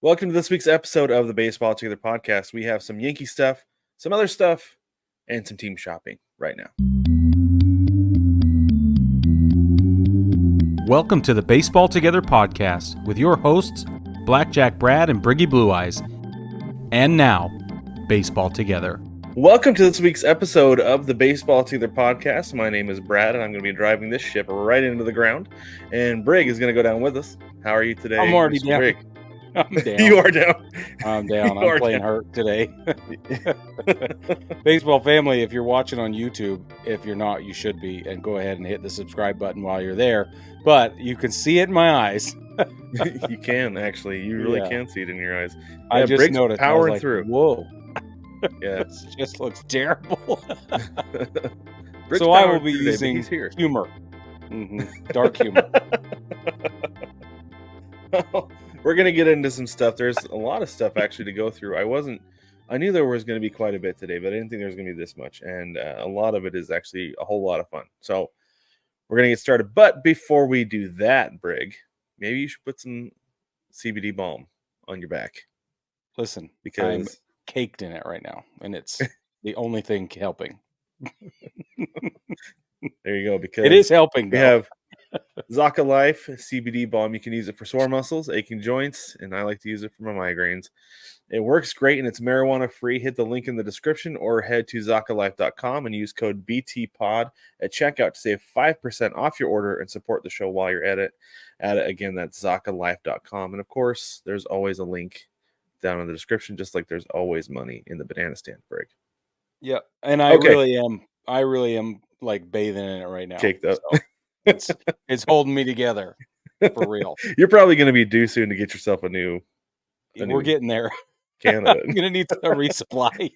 Welcome to this week's episode of the Baseball Together podcast. We have some Yankee stuff, some other stuff, and some team shopping right now. Welcome to the Baseball Together podcast with your hosts, Blackjack Brad and Briggy Blue Eyes. And now, Baseball Together. Welcome to this week's episode of the Baseball Together podcast. My name is Brad, and I'm going to be driving this ship right into the ground. And Brig is going to go down with us. How are you today? I'm already Mr. down. Brig? I'm down. You are down. I'm down. I'm playing hurt today. Baseball family, if you're watching on YouTube, if you're not, you should be. And go ahead and hit the subscribe button while you're there. But you can see it in my eyes. You can, actually. You really can see it in your eyes. Yeah, I just Brig's noticed. powering like, through. Whoa. Yeah. This just looks terrible. Brig's So I will powering be through today, but using he's here. humor. Dark humor. We're going to get into some stuff. There's a lot of stuff actually to go through. I knew there was going to be quite a bit today, but I didn't think there was going to be this much. And a lot of it is actually a whole lot of fun. So we're going to get started. But before we do that, Brig, maybe you should put some CBD balm on your back. Listen, because I'm caked in it right now, and it's the only thing helping. There you go. Because it is helping. We have Zaka Life CBD balm. You can use it for sore muscles, aching joints, and I like to use it for my migraines. It works great, and it's marijuana free. Hit the link in the description or head to ZakaLife.com and use code BTPOD at checkout to save 5% off your order and support the show while you're at it. Again, that's ZakaLife.com. And of course, there's always a link down in the description, just like there's always money in the banana stand break. Yeah, and I really am like bathing in it right now. Caked up. So it's holding me together for real. You're probably going to be due soon to get yourself a new. We're getting there. Canada. I'm gonna need a resupply.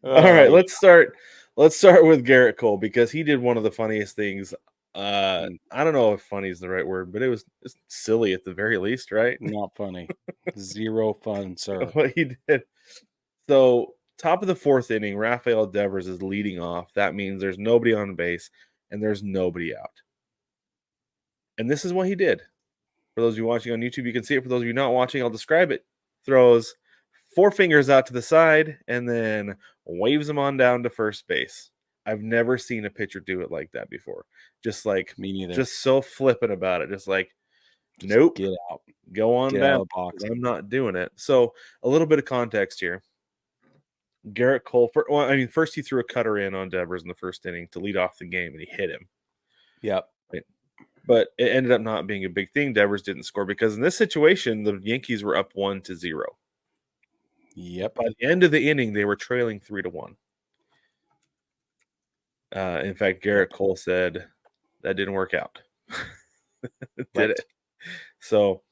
All right, let's start with Gerrit Cole, because he did one of the funniest things. I don't know if funny is the right word, but it's silly at the very least, right? Not funny. Zero fun, sir. What he did. So, top of the fourth inning, Rafael Devers is leading off. That means there's nobody on base and there's nobody out. And this is what he did. For those of you watching on YouTube, you can see it. For those of you not watching, I'll describe it. Throws four fingers out to the side and then waves them on down to first base. I've never seen a pitcher do it like that before. Just like, me neither. Just so flippant about it. Just like, nope. Get out. Go on Get down. Out of the box. I'm not doing it. So a little bit of context here. Gerrit Cole, first he threw a cutter in on Devers in the first inning to lead off the game, and he hit him. Yep. Right. But it ended up not being a big thing. Devers didn't score because in this situation, the Yankees were up 1-0. Yep. By the end of the inning, they were trailing 3-1. In fact, Gerrit Cole said that didn't work out. Did it? So,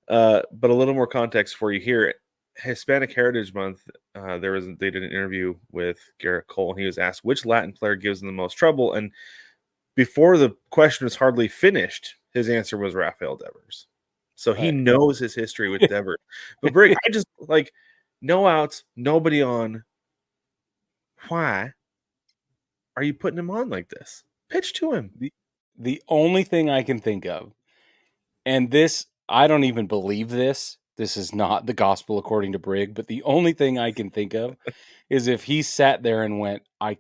but a little more context for you here. Hispanic Heritage Month, they did an interview with Gerrit Cole, and he was asked which Latin player gives him the most trouble. And before the question was hardly finished, his answer was Rafael Devers. So he knows his history with Devers. But Brig, I just like no outs, nobody on. Why are you putting him on like this? Pitch to him. The only thing I can think of, and this, I don't even believe this. This is not the gospel according to Brig, but the only thing I can think of is if he sat there and went, I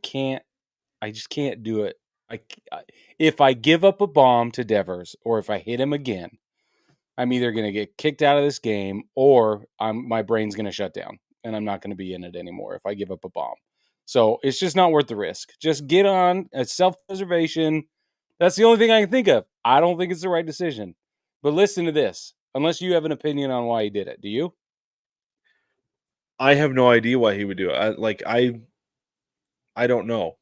just can't do it. If I give up a bomb to Devers or if I hit him again, I'm either going to get kicked out of this game or my brain's going to shut down and I'm not going to be in it anymore if I give up a bomb. So it's just not worth the risk. Just get on a self-preservation. That's the only thing I can think of. I don't think it's the right decision. But listen to this. Unless you have an opinion on why he did it. Do you? I have no idea why he would do it. I don't know.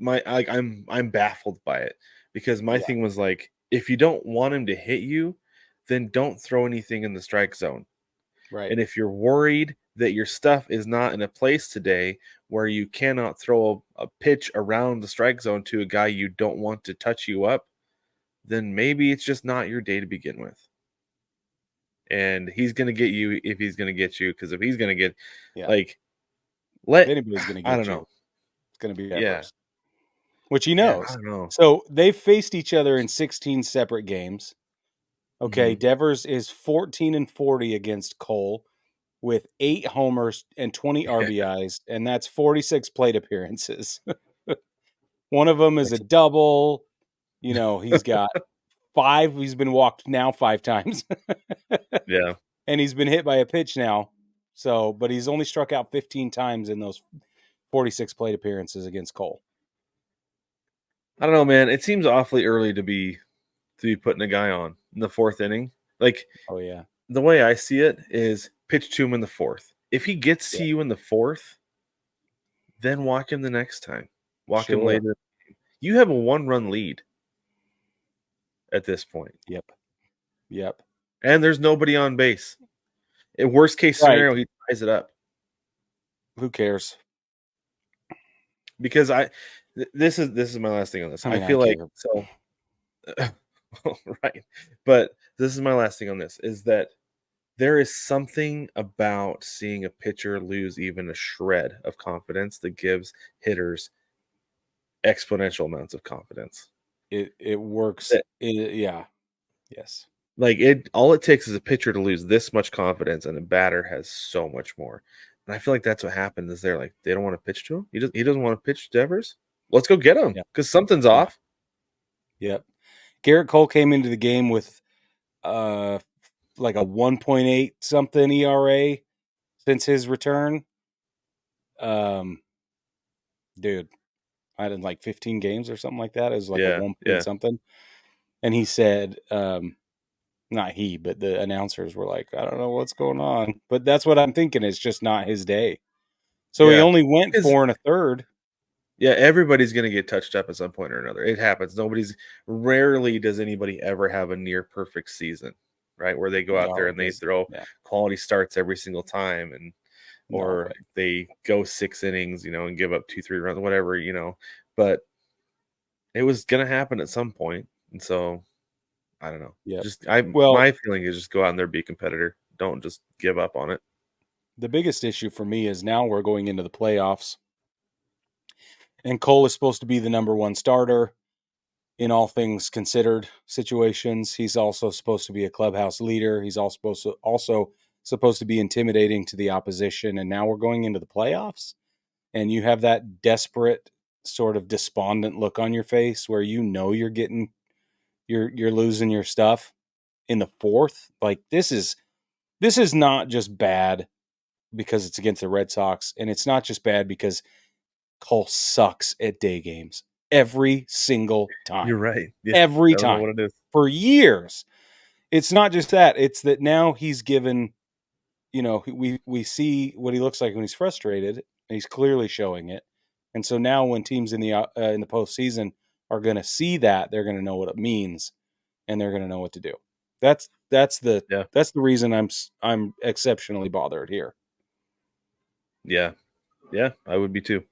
I'm baffled by it because my thing was like, if you don't want him to hit you, then don't throw anything in the strike zone. Right. And if you're worried that your stuff is not in a place today where you cannot throw a pitch around the strike zone to a guy you don't want to touch you up, then maybe it's just not your day to begin with. And he's going to get you if he's going to get you, because if he's going to get, if anybody's going to get I don't know. It's going to be Devers. Which he knows. I don't know. So they've faced each other in 16 separate games. Okay, Devers is 14-40 against Cole with 8 homers and 20 RBIs, and that's 46 plate appearances. One of them is a double. He's got 5. He's been walked now 5 times. Yeah. And he's been hit by a pitch now. But he's only struck out 15 times in those 46 plate appearances against Cole. I don't know, man. It seems awfully early to be putting a guy on in the 4th inning. Like, oh yeah, the way I see it is pitch to him in the 4th. If he gets to you in the 4th, then walk him the next time. Walk him later. You have a 1-run lead at this point. Yep. And there's nobody on base. In worst case scenario, he ties it up. Who cares? Because this is my last thing on this. I feel like so right. But this is my last thing on this is that there is something about seeing a pitcher lose even a shred of confidence that gives hitters exponential amounts of confidence. It works. Yeah. Yes. Like all it takes is a pitcher to lose this much confidence, and a batter has so much more. And I feel like that's what happened. Is they're like they don't want to pitch to him. He doesn't want to pitch to Devers. Let's go get him because something's off. Yep. Gerrit Cole came into the game with like a 1.8 something ERA since his return. Dude, I had like 15 games or something like that. It was like a 1 point something. And he said, not he, but the announcers were like, I don't know what's going on. But that's what I'm thinking. It's just not his day. So he only went 4 1/3. Yeah, everybody's going to get touched up at some point or another. It happens. Rarely does anybody ever have a near perfect season, right? Where they go out there and they throw quality starts every single time, or they go 6 innings, and give up 2-3 runs, whatever, But it was going to happen at some point, and so I don't know. My feeling is just go out and there, be a competitor. Don't just give up on it. The biggest issue for me is now we're going into the playoffs. And Cole is supposed to be the number 1 starter in all things considered situations. He's also supposed to be a clubhouse leader. He's also supposed to be intimidating to the opposition. And now we're going into the playoffs, and you have that desperate sort of despondent look on your face where you're losing your stuff in the 4th. Like this is not just bad because it's against the Red Sox, and it's not just bad because Cole sucks at day games every single time. You're right. Yeah, every time. I don't know what it is. For years. It's not just that. It's that now he's given, we see what he looks like when he's frustrated, and he's clearly showing it. And so now when teams in the postseason are going to see that, they're going to know what it means, and they're going to know what to do. That's the reason I'm exceptionally bothered here. Yeah. Yeah, I would be too.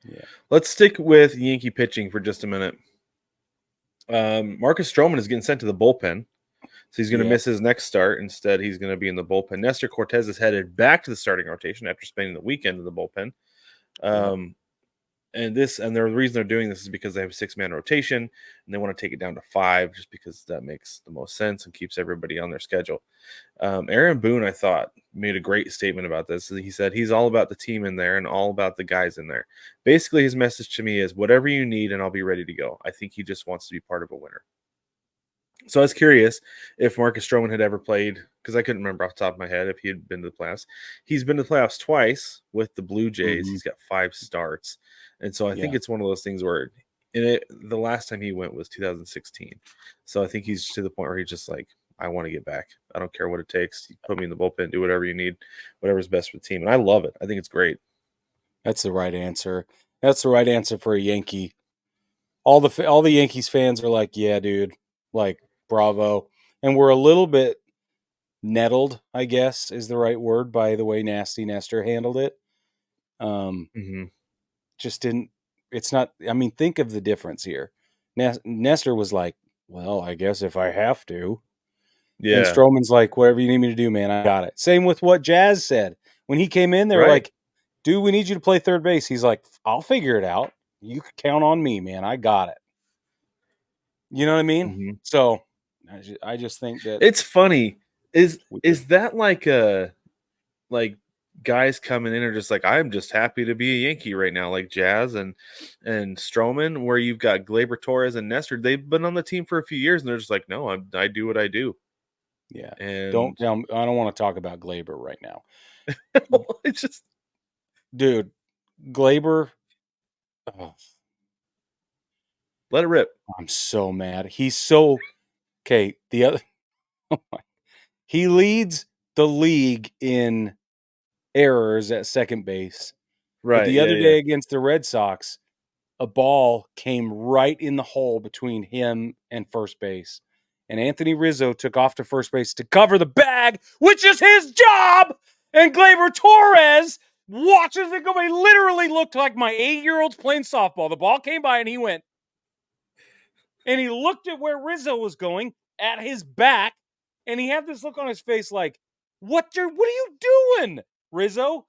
Yeah. Let's stick with Yankee pitching for just a minute. Marcus Stroman is getting sent to the bullpen, so he's going to miss his next start. Instead, he's going to be in the bullpen. Nestor Cortez is headed back to the starting rotation after spending the weekend in the bullpen. And the reason they're doing this is because they have a 6-man rotation, and they want to take it down to 5 just because that makes the most sense and keeps everybody on their schedule. Aaron Boone, I thought, made a great statement about this. He said he's all about the team in there and all about the guys in there. Basically, his message to me is whatever you need and I'll be ready to go. I think he just wants to be part of a winner. So I was curious if Marcus Stroman had ever played, because I couldn't remember off the top of my head if he had been to the playoffs. He's been to the playoffs twice with the Blue Jays. He's got 5 starts. And so I think it's one of those things where the last time he went was 2016. So I think he's to the point where he's just like, I want to get back. I don't care what it takes. You put me in the bullpen, do whatever you need, whatever's best for the team. And I love it. I think it's great. That's the right answer. That's the right answer for a Yankee. All the Yankees fans are like, yeah, dude, like, bravo. And we're a little bit nettled, I guess is the right word, by the way Nasty Nestor handled it. Just didn't. It's not. I mean, think of the difference here. Nestor was like, well, I guess if I have to. Yeah. And Stroman's like, whatever you need me to do, man, I got it. Same with what Jazz said. When he came in, they're like, dude, we need you to play third base. He's like, I'll figure it out. You can count on me, man. I got it. You know what I mean? So I just think that It's funny. Is we do. is that like guys coming in are just like, I'm just happy to be a Yankee right now, like Jazz and Stroman, where you've got Gleyber Torres and Nestor. They've been on the team for a few years, and they're just like, no, I do what I do. Yeah. And Don't tell me, I don't want to talk about Glaber right now. it's just Dude, Glaber, oh, let it rip. I'm so mad. He's so okay. The other, he leads the league in errors at second base. But Right. the Yeah, other yeah. day against the Red Sox, a ball came right in the hole between him and first base. And Anthony Rizzo took off to first base to cover the bag, which is his job. And Gleyber Torres watches it go. He literally looked like my 8-year-old's playing softball. The ball came by and he went. And he looked at where Rizzo was going at his back. And he had this look on his face like, what are you doing, Rizzo?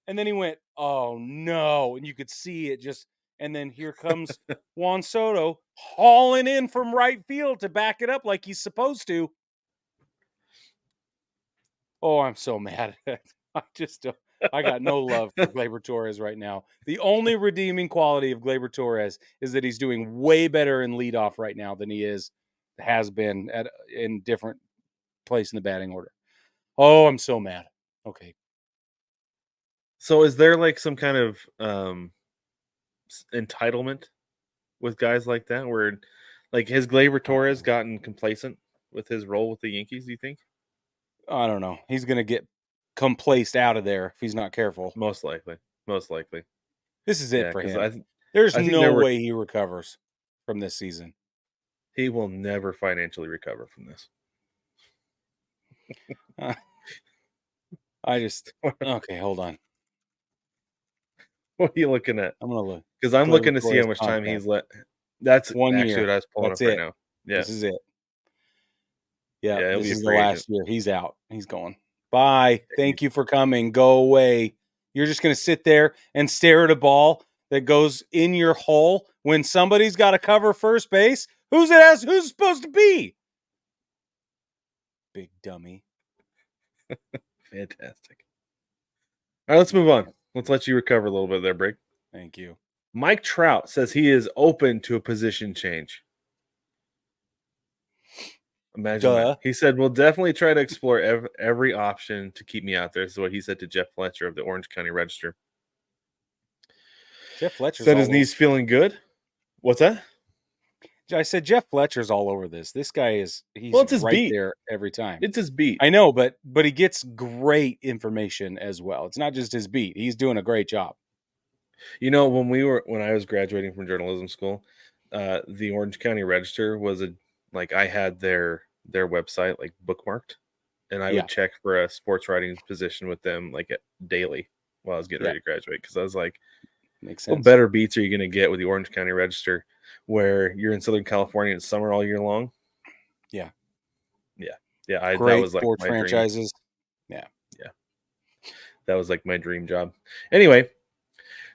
And then he went, oh no. And you could see it just, and then here comes Juan Soto hauling in from right field to back it up like he's supposed to. Oh, I'm so mad. I got no love for Gleyber Torres right now. The only redeeming quality of Gleyber Torres is that he's doing way better in leadoff right now than he has been in different place in the batting order. Oh, I'm so mad. Okay. So is there like some kind of entitlement with guys like that, where like has Gleyber Torres gotten complacent with his role with the Yankees? Do you think? I don't know. He's going to get complaced out of there if he's not careful. Most likely. Most likely. This is it Yeah, for because him. There's I think there no were way he recovers from this season. he will never financially recover from this. I just okay. Hold on. What are you looking at? I'm gonna look. Because I'm Gleyber looking to see how Torres much time contract. he's let. That's 1 actually year. what I was pulling That's up right it. now. Yeah, This is it. Yeah, yeah, he'll this be a is the free agent. last year. He's out. He's going. Bye. Thank you for coming. Go away. You're just gonna sit there and stare at a ball that goes in your hole when somebody's got to cover first base. Who's it supposed to be? Big dummy. Fantastic. All right, let's move on. Let's let you recover a little bit there, Brig. Thank you. Mike Trout says he is open to a position change. Imagine that. He said, we'll definitely try to explore every option to keep me out there. This is what he said to Jeff Fletcher of the Orange County Register. Jeff Fletcher's Said all his over. knee's feeling good. What's that? I said Jeff Fletcher's all over this. This guy he's Well, it's his right beat. there every time. It's his beat. I know, but he gets great information as well. It's not just his beat. He's doing a great job. You know, when I was graduating from journalism school, the Orange County Register was I had their website like bookmarked, and I would check for a sports writing position with them daily while I was getting ready to graduate, because I was like, makes sense. what better beats are you going to get with the Orange County Register, where you're in Southern California and it's summer all year long? Yeah. That Great was like sports my franchises. dream. Yeah, that was like my dream job. Anyway,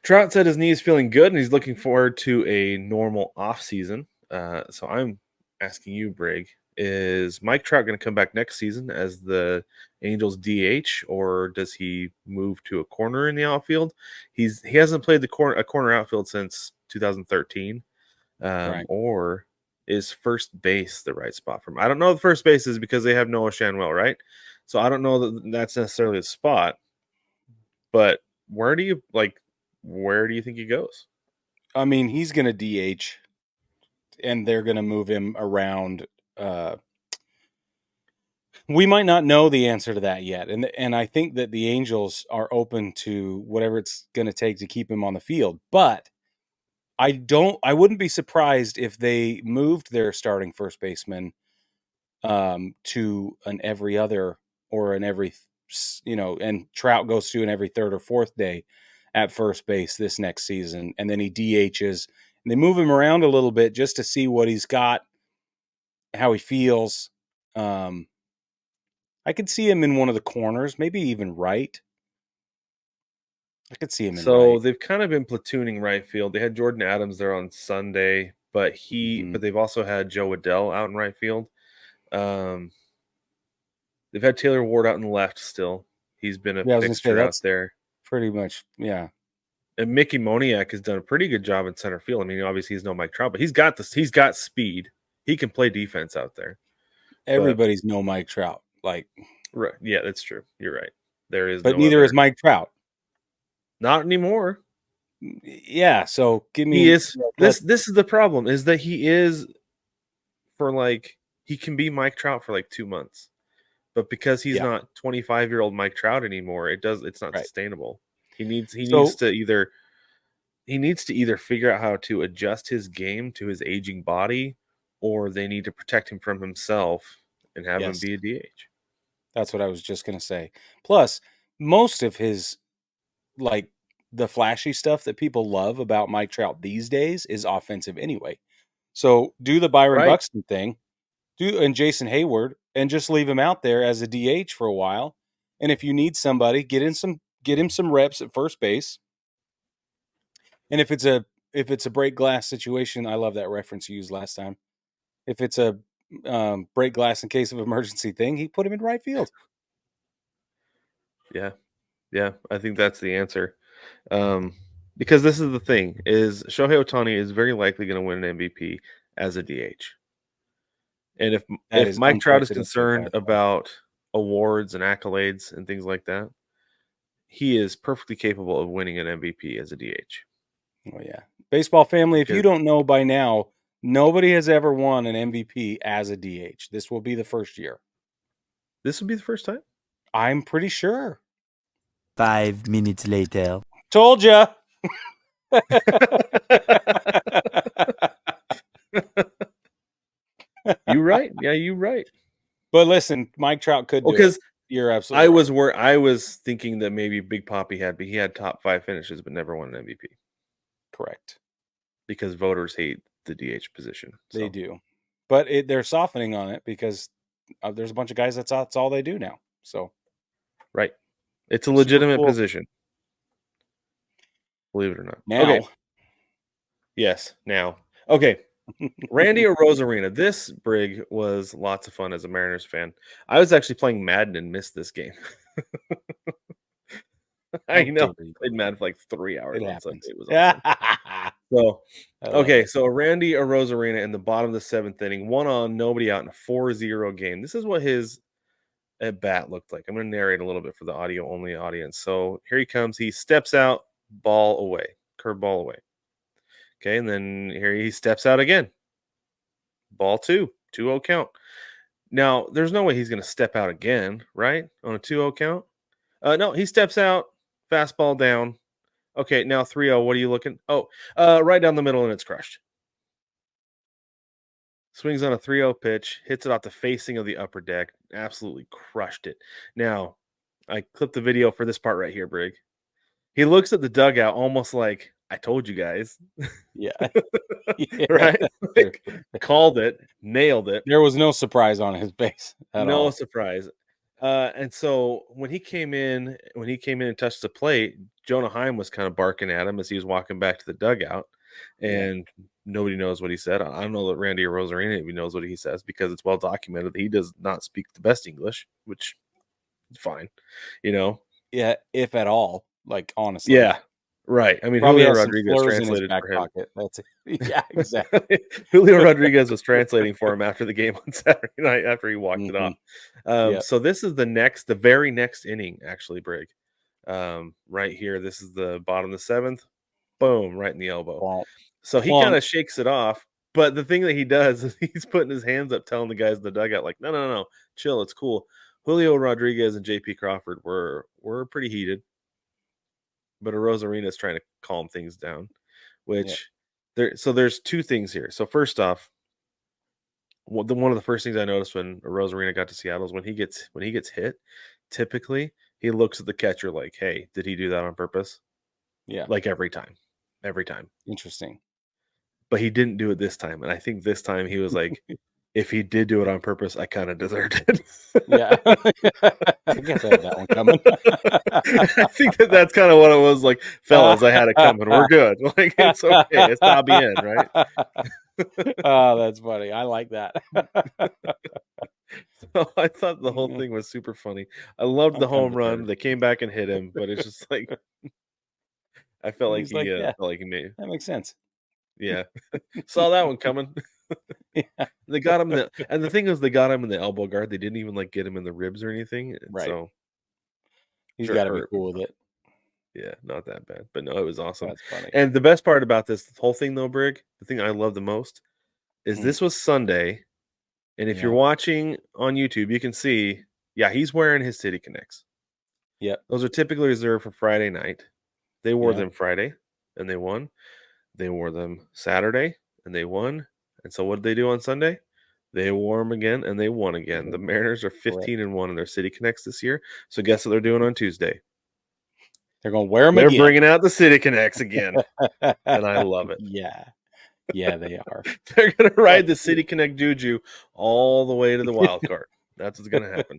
Trout said his knee is feeling good and he's looking forward to a normal off season. So I'm asking you, Brig, is Mike Trout going to come back next season as the Angels DH, or does he move to a corner in the outfield? He hasn't played a corner outfield since 2013. Right. Or is first base the right spot for him? I don't know if first base is, because they have Noah Shanwell, right? So I don't know that that's necessarily a spot. But where do you think he goes? I mean, he's going to DH, and they're going to move him around. We might not know the answer to that yet, and I think that the Angels are open to whatever it's going to take to keep him on the field. But I wouldn't be surprised if they moved their starting first baseman to an every other, or an every, and Trout goes to an every third or fourth day at first base this next season, and then he DHs, and they move him around a little bit just to see what he's got, how he feels. I could see him in one of the corners, maybe even right. I could see him in So right. they've kind of been platooning right field. They had Jordan Adams there on Sunday, but Mhm. they've also had Joe Adell out in right field. They've had Taylor Ward out in the left still. He's been a Yeah, I was gonna say fixture out that's there. pretty much, yeah. And Mickey Moniak has done a pretty good job in center field. I mean, obviously he's no Mike Trout, but he's got speed. He can play defense out there. Everybody's no Mike Trout, like, Right. Yeah, that's true. You're right. There is but no neither other. is Mike Trout. Not anymore. Yeah, so give me. He is this is the problem, is that he is for like he can be Mike Trout for like 2 months. But because he's not 25-year-old Mike Trout anymore, it's not sustainable. He needs to either figure out how to adjust his game to his aging body, or they need to protect him from himself and have him be a DH. That's what I was just gonna say. Plus, most of his, like, the flashy stuff that people love about Mike Trout these days is offensive anyway. So do the Byron Buxton thing, and Jason Hayward, and just leave him out there as a DH for a while. And if you need somebody, get him some reps at first base. And if it's a break glass situation, I love that reference you used last time. If it's a break glass in case of emergency thing, he put him in right field. Yeah, I think that's the answer. Because this is the thing: is Shohei Ohtani is very likely going to win an MVP as a DH. And if Mike Trout is concerned about awards and accolades and things like that, he is perfectly capable of winning an MVP as a DH. Oh yeah, baseball family. If you don't know by now, nobody has ever won an MVP as a DH. This will be the first year. This will be the first time? I'm pretty sure. 5 minutes later. Told ya. You right. Yeah, you right. But listen, Mike Trout could do it. You're absolutely right. I was thinking that maybe Big Papi he had top 5 finishes but never won an MVP. Correct. Because voters hate the DH position. They do. But they're softening on it because there's a bunch of guys that's all they do now. So right. It's a legitimate position. Believe it or not. Now. Okay. Yes, now. Okay. Randy Arozarena. This, Brig, was lots of fun as a Mariners fan. I was actually playing Madden and missed this game. I know. Played Madden for like 3 hours on Sunday. It was awesome. So, okay, so Randy Arozarena in the bottom of the 7th inning, 1 on, nobody out in a 4-0 game. This is what his at bat looked like. I'm going to narrate a little bit for the audio only audience. So here he comes. He steps out, ball away, curveball away. Okay, and then here he steps out again. Ball 2-0 count. Now, there's no way he's going to step out again, right? On a 2-0 count? No, he steps out, fastball down. Okay, now 3-0. What are you looking? Oh, right down the middle, and it's crushed. Swings on a 3-0 pitch, hits it off the facing of the upper deck. Absolutely crushed it. Now, I clipped the video for this part right here, Brig. He looks at the dugout almost like, I told you guys. Yeah. Right? Like, called it, nailed it. There was no surprise on his face at all. No surprise. And so when he came in and touched the plate, Jonah Heim was kind of barking at him as he was walking back to the dugout. And nobody knows what he said. I don't know that Randy Arozarena even knows what he says because it's well documented that he does not speak the best English, which is fine, you know. Yeah, if at all, like honestly. Yeah, right. I mean, probably Julio Rodriguez translated for him. That's it. Yeah, exactly. Julio Rodriguez was translating for him after the game on Saturday night after he walked it off. So this is the very next inning, actually, Brig. Right here, this is the bottom of the 7th. Boom, right in the elbow. Wow. So he kind of shakes it off. But the thing that he does is he's putting his hands up, telling the guys in the dugout, like, no, chill, it's cool. Julio Rodriguez and J.P. Crawford were pretty heated. But Arozarena is trying to calm things down, there's 2 things here. So first off, one of the first things I noticed when Arozarena got to Seattle is when he gets hit, typically he looks at the catcher like, hey, did he do that on purpose? Yeah. Like every time. Interesting. But he didn't do it this time. And I think this time he was like, if he did do it on purpose, I kind of deserved it. Yeah. I guess I had that one coming. I think that's kind of what it was like. Fellas, I had it coming. We're good. Like, it's okay. It's bien, right? Oh, that's funny. I like that. I thought the whole thing was super funny. I loved the I'm kind home of a run. nerd. They came back and hit him, but it's just like I felt like He's like, yeah, he made. that makes sense. Yeah, saw that one coming. Yeah, They got him and the thing is, they got him in the elbow guard. They didn't even like get him in the ribs or anything. And right. so He's sure it got to be hurt. cool with it. Yeah, not that bad, but no, it was awesome. That's funny. And the best part about this whole thing, though, Brig, the thing I love the most is Mm. this was Sunday, and if you're Yeah. watching on YouTube, you can see, yeah, he's wearing his City Connects. Yep. Those are typically reserved for Friday night. They wore Yeah. them Friday, and they won. They wore them Saturday, and they won. And so what did they do on Sunday? They wore them again, and they won again. The Mariners are 15-1 in their City Connects this year. So guess what they're doing on Tuesday? They're going to wear them They're again. bringing out the City Connects again, and I love it. Yeah. Yeah, they are. They're going to ride the City Connect juju all the way to the wild card. That's what's going to happen.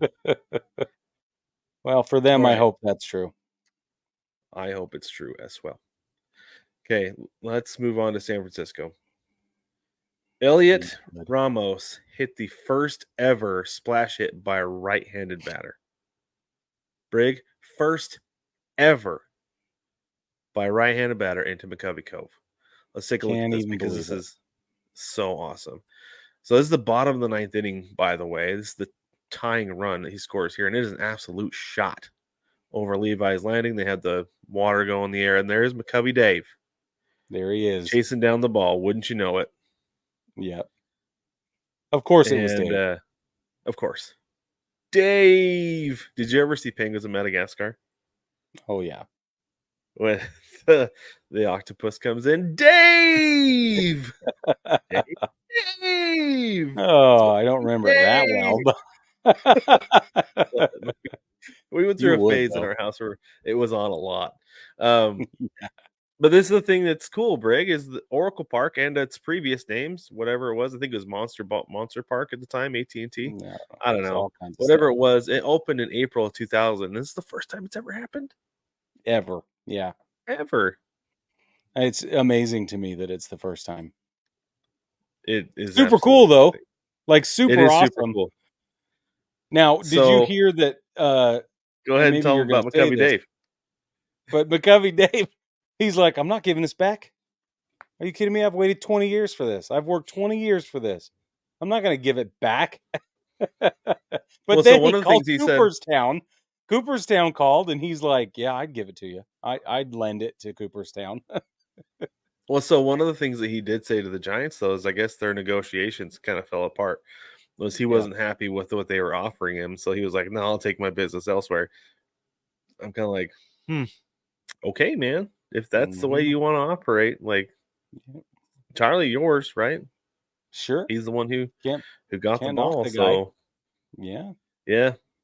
Well, for them, All I right. hope that's true. I hope it's true as well. Okay, let's move on to San Francisco. Elliot Ramos hit the first ever splash hit by a right-handed batter. Brig, first ever by a right-handed batter into McCovey Cove. Let's take a look at this because this is so awesome. So this is the bottom of the ninth inning, by the way. This is the tying run that he scores here, and it is an absolute shot over Levi's Landing. They had the water go in the air, and there's McCovey Dave. There he is. Chasing down the ball. Wouldn't you know it? Yep. Of course it was Dave. Of course. Dave! Did you ever see Penguins of Madagascar? Oh, yeah. When the octopus comes in, Dave! Dave! Oh, I don't remember that well. But we went through a phase in our house where it was on a lot. Yeah. But this is the thing that's cool, Brig, is the Oracle Park and its previous names, whatever it was. I think it was Monster Park at the time, AT&T. No, I don't know. all kinds of Whatever stuff. it was, it opened in April of 2000. This is the first time it's ever happened? Ever. Yeah. Ever. It's amazing to me that it's the first time. It is super cool, though. Amazing. Like, super it is awesome. Super cool. Now, did you hear that? Go ahead and tell them about McCovey Dave. But McCovey Dave, he's like, I'm not giving this back. Are you kidding me? I've waited 20 years for this. I've worked 20 years for this. I'm not going to give it back. But then one of the things he said, Cooperstown called, and he's like, yeah, I'd give it to you. I'd lend it to Cooperstown. Well, so one of the things that he did say to the Giants, though, is I guess their negotiations kind of fell apart. Was he wasn't happy with what they were offering him, so he was like, no, I'll take my business elsewhere. I'm kind of like, okay, man. If that's the way you want to operate, like, Charlie, yours, right? Sure. He's the one who got the ball. So yeah.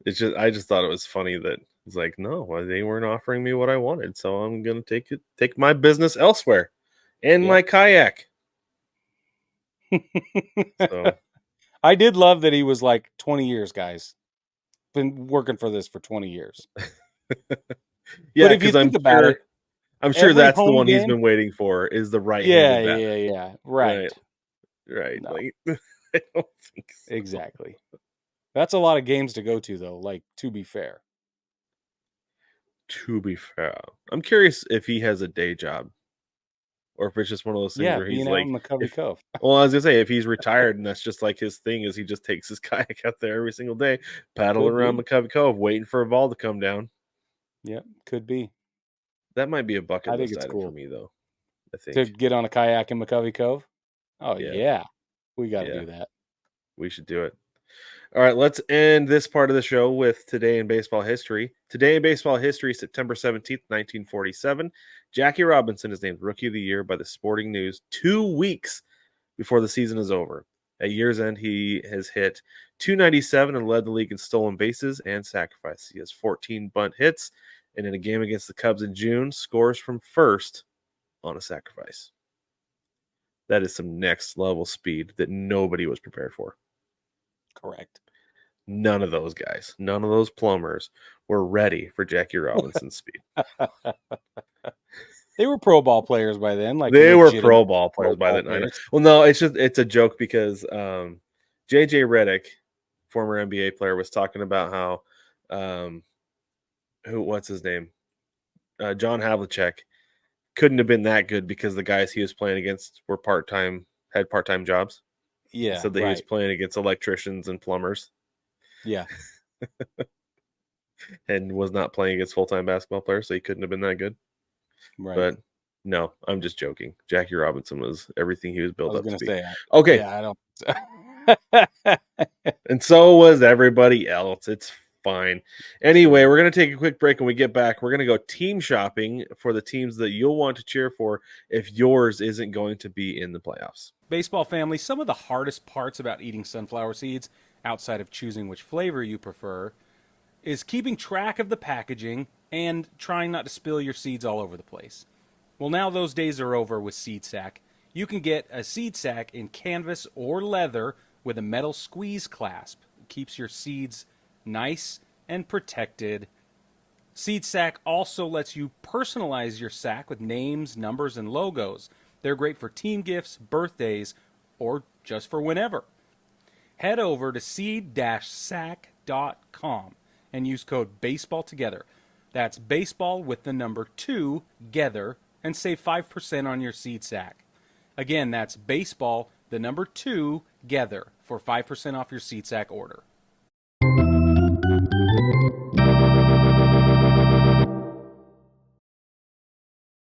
It's just I just thought it was funny that it's like, no, they weren't offering me what I wanted, so I'm gonna take my business elsewhere, and my kayak. So I did love that he was like 20 years, guys. Been working for this for 20 years. Yeah, because I'm sure that's the one he's been waiting for is the right-handed batter. Yeah. Right. No. Like, I don't think so. Exactly. That's a lot of games to go to, though. Like, to be fair. I'm curious if he has a day job, or if it's just one of those things where he's like, Cove. Well, I was gonna say, if he's retired and that's just like his thing, is he just takes his kayak out there every single day, paddling around McCovey Cove, waiting for a ball to come down. Yep, could be. That might be a bucket list item for me, though. I think to get on a kayak in McCovey Cove. Oh yeah. We got to do that. We should do it. All right, let's end this part of the show with Today in Baseball History. Today in Baseball History, September 17th, 1947. Jackie Robinson is named Rookie of the Year by the Sporting News 2 weeks before the season is over. At year's end, he has hit .297 and led the league in stolen bases and sacrifices. He has 14 bunt hits, and in a game against the Cubs in June, scores from first on a sacrifice. That is some next-level speed that nobody was prepared for. Correct. None of those guys, none of those plumbers were ready for Jackie Robinson's speed. They were pro ball players by then. Like they were pro ball players by then. I know. Well, no, it's a joke because J.J. Redick former NBA player, was talking about how what's his name? John Havlicek couldn't have been that good because the guys he was playing against were had part-time jobs. Yeah, So that he was playing against electricians and plumbers. Yeah. And was not playing against full-time basketball players, so he couldn't have been that good. Right. But no, I'm just joking. Jackie Robinson was everything he was built up to be. Say, okay. Yeah, I don't. And so was everybody else. It's fine. Anyway, we're going to take a quick break. When we get back, we're going to go team shopping for the teams that you'll want to cheer for if yours isn't going to be in the playoffs. Baseball family, some of the hardest parts about eating sunflower seeds, outside of choosing which flavor you prefer, is keeping track of the packaging and trying not to spill your seeds all over the place. Well, now those days are over with Seed Sack. You can get a seed sack in canvas or leather with a metal squeeze clasp. It keeps your seeds nice and protected. Seed Sack also lets you personalize your sack with names, numbers, and logos. They're great for team gifts, birthdays, or just for whenever. Head over to seed-sack.com and use code BASEBALLTOGETHER. That's baseball with the number 2 together, and save 5% on your seed sack. Again, that's baseball, the number 2 together, for 5% off your seed sack order.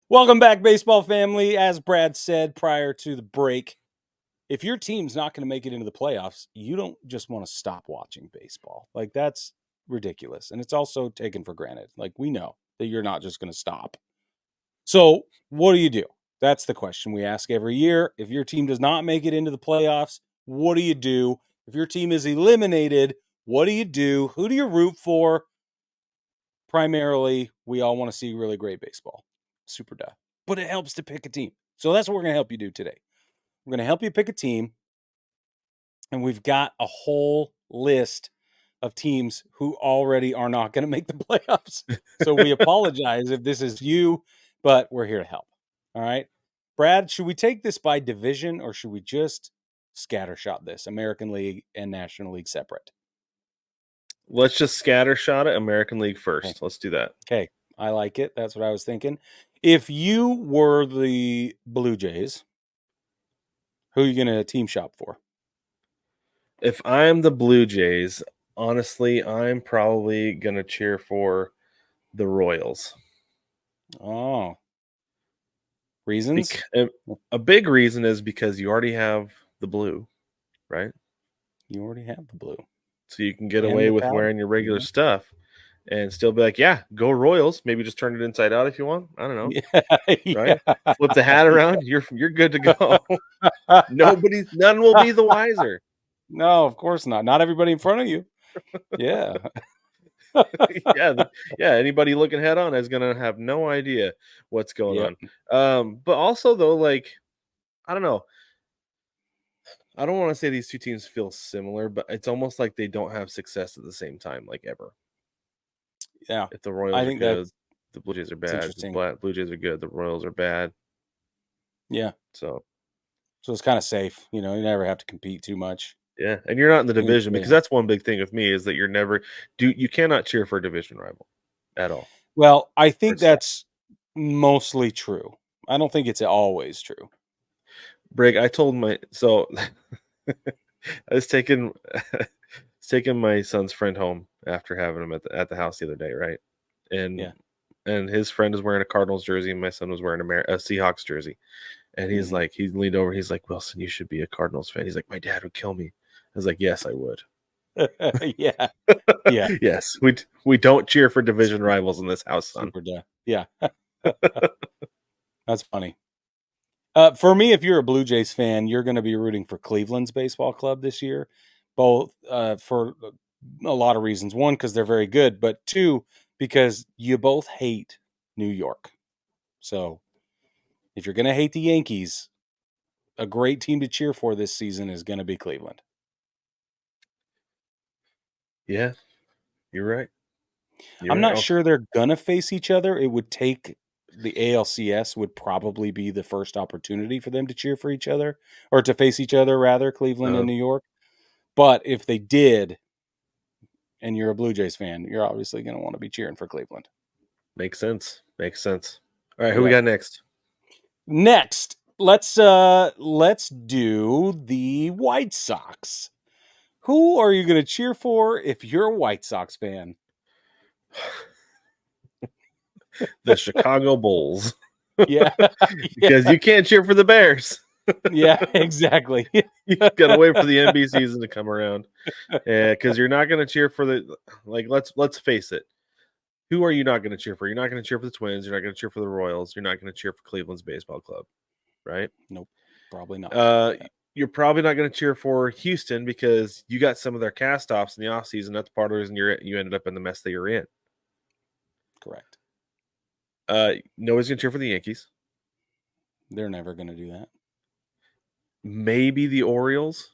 Welcome back, baseball family. As Brad said prior to the break, if your team's not going to make it into the playoffs, you don't just want to stop watching baseball. Like, that's ridiculous. And it's also taken for granted. Like, we know that you're not just going to stop. So what do? That's the question we ask every year. If your team does not make it into the playoffs, what do you do? If your team is eliminated, what do you do? Who do you root for? Primarily, we all want to see really great baseball. Super duh. But it helps to pick a team. So that's what we're going to help you do today. We're going to help you pick a team. And we've got a whole list of teams who already are not going to make the playoffs. So we apologize if this is you, but we're here to help. All right. Brad, should we take this by division or should we just scattershot this? American League and National League separate. Let's just scattershot it. American League first. Okay. Let's do that. Okay. I like it. That's what I was thinking. If you were the Blue Jays, who are you going to team shop for? If I'm the Blue Jays, honestly, I'm probably going to cheer for the Royals. Oh. Reasons? A big reason is because you already have the blue, right? You already have the blue. So you can get away with wearing your regular stuff and still be like, yeah, go Royals. Maybe just turn it inside out if you want. I don't know. Right? Flip the hat around. You're good to go. None will be the wiser. No, of course not. Not everybody in front of you. Yeah. yeah. Anybody looking head on is gonna have no idea what's going on. But also though, like, I don't know. I don't want to say these two teams feel similar, but it's almost like they don't have success at the same time, like ever. Yeah. If the Royals are good, the Blue Jays are bad. The Blue Jays are good, the Royals are bad. Yeah. So it's kind of safe. You never have to compete too much. Yeah, and you're not in the division because that's one big thing with me is that you cannot cheer for a division rival at all. Well, I think that's mostly true. I don't think it's always true. Brig, I was taking my son's friend home after having him at the house the other day, right? And his friend is wearing a Cardinals jersey, and my son was wearing a Seahawks jersey. And he's like, he leaned over, he's like, Wilson, you should be a Cardinals fan. He's like, my dad would kill me. I was like, yes, I would. Yeah. Yes, we don't cheer for division rivals in this house, son. Yeah. That's funny. For me, if you're a Blue Jays fan, you're going to be rooting for Cleveland's baseball club this year, both for a lot of reasons. One, because they're very good, but two, because you both hate New York. So if you're going to hate the Yankees, a great team to cheer for this season is going to be Cleveland. Yeah, you're right. I'm not sure they're going to face each other. It would take the ALCS would probably be the first opportunity for them to cheer for each other or to face each other, rather, Cleveland and New York. But if they did, and you're a Blue Jays fan, you're obviously going to want to be cheering for Cleveland. Makes sense. All right, who we got next? Next, let's do the White Sox. Who are you going to cheer for if you're a White Sox fan? The Chicago Bulls. Yeah. Because you can't cheer for the Bears. Yeah, exactly. You gotta wait for the NBA season to come around. Because you're not gonna cheer for the let's face it. Who are you not gonna cheer for? You're not gonna cheer for the Twins, you're not gonna cheer for the Royals, you're not gonna cheer for Cleveland's baseball club. Right? Nope. Probably not. You're probably not going to cheer for Houston because you got some of their cast-offs in the offseason. That's part of the reason you ended up in the mess that you're in. Correct. Nobody's going to cheer for the Yankees. They're never going to do that. Maybe the Orioles.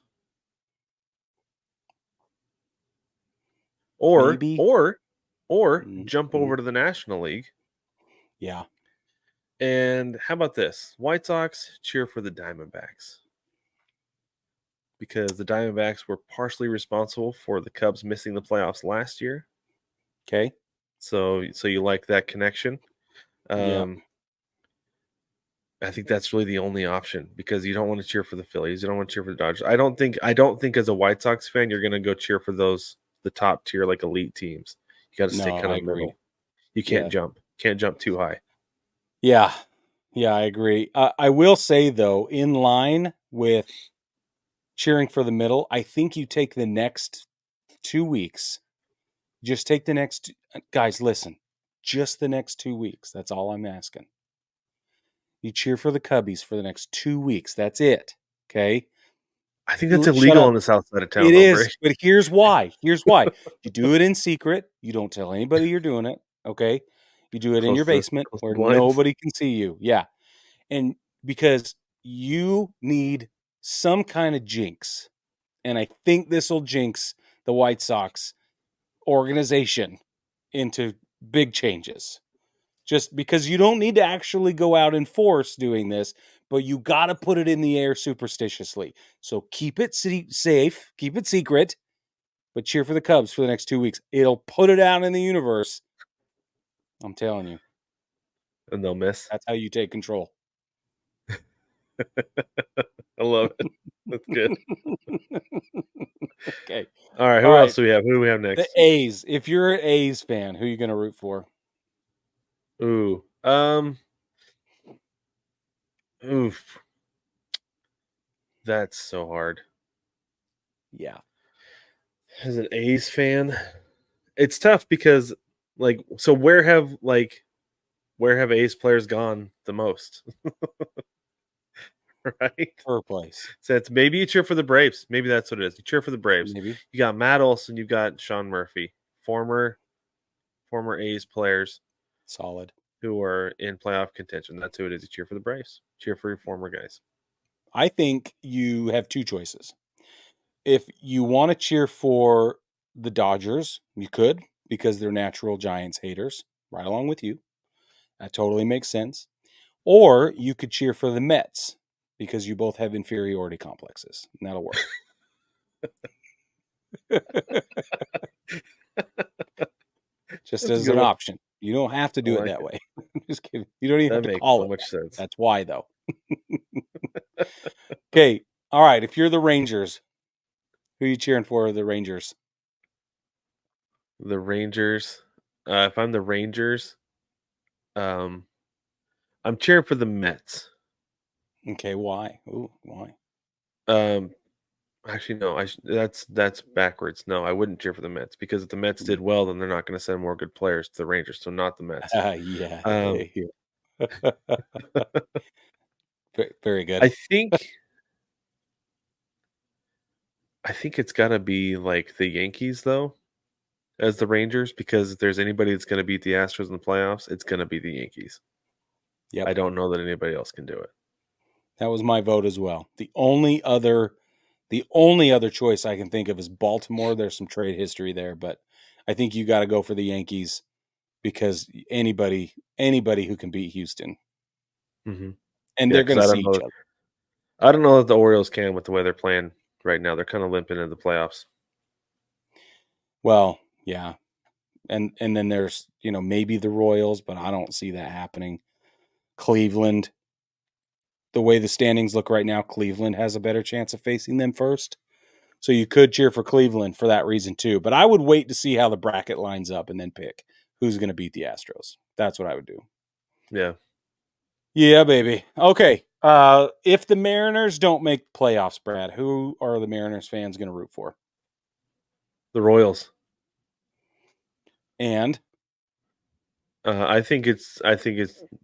Or jump over to the National League. Yeah. And how about this? White Sox cheer for the Diamondbacks. Because the Diamondbacks were partially responsible for the Cubs missing the playoffs last year. Okay. So you like that connection? Yeah. I think that's really the only option because you don't want to cheer for the Phillies. You don't want to cheer for the Dodgers. I don't think as a White Sox fan you're going to go cheer for the top tier like elite teams. You got to stay kind of middle. You can't jump. Can't jump too high. Yeah. Yeah, I agree. I will say though, in line with cheering for the middle, I think you take the next 2 weeks. Just take the next guys, listen. Just the next 2 weeks. That's all I'm asking. You cheer for the Cubbies for the next 2 weeks. That's it. Okay? I think that's illegal on the south side of town. It is, but here's why. You do it in secret. You don't tell anybody you're doing it. Okay? You do it in your basement where nobody can see you. Yeah. And because you need some kind of jinx. And I think this will jinx the White Sox organization into big changes. Just because you don't need to actually go out and force doing this, but you got to put it in the air superstitiously. So keep it safe, keep it secret, but cheer for the Cubs for the next 2 weeks. It'll put it out in the universe. I'm telling you. And they'll miss. That's how you take control. I love it. That's good. Okay. All right. Who else do we have? Who do we have next? The A's. If you're an A's fan, who are you going to root for? Oof. That's so hard. Yeah. As an A's fan, it's tough because where have A's players gone the most? Right? Per place. So it's maybe you cheer for the Braves. Maybe that's what it is. You cheer for the Braves. Maybe. You got Matt Olson, you got Sean Murphy, former A's players. Solid. Who are in playoff contention. That's who it is. You cheer for the Braves. Cheer for your former guys. I think you have two choices. If you want to cheer for the Dodgers, you could, because they're natural Giants haters, right along with you. That totally makes sense. Or you could cheer for the Mets, because you both have inferiority complexes. And that'll work. Just as an option. You don't have to do it that way. Just kidding. You don't even have to call it. That makes so much sense. That's why, though. Okay. All right. If you're the Rangers, who are you cheering for? The Rangers. The Rangers. If I'm the Rangers, I'm cheering for the Mets. Okay. Why? Ooh, why? Actually, no. That's backwards. No, I wouldn't cheer for the Mets because if the Mets did well, then they're not going to send more good players to the Rangers. So not the Mets. Yeah. Very good. I think it's got to be like the Yankees though, as the Rangers, because if there's anybody that's going to beat the Astros in the playoffs, it's going to be the Yankees. Yeah. I don't know that anybody else can do it. That was my vote as well. The only other choice I can think of is Baltimore. There's some trade history there, but I think you got to go for the Yankees because anybody who can beat Houston, and they're going to see each other. I don't know that the Orioles can with the way they're playing right now. They're kind of limping into the playoffs. Well, yeah. And then there's, maybe the Royals, but I don't see that happening. Cleveland, the way the standings look right now, Cleveland has a better chance of facing them first. So you could cheer for Cleveland for that reason too. But I would wait to see how the bracket lines up and then pick who's going to beat the Astros. That's what I would do. Yeah. Yeah, baby. Okay. If the Mariners don't make playoffs, Brad, who are the Mariners fans going to root for? The Royals. And I think it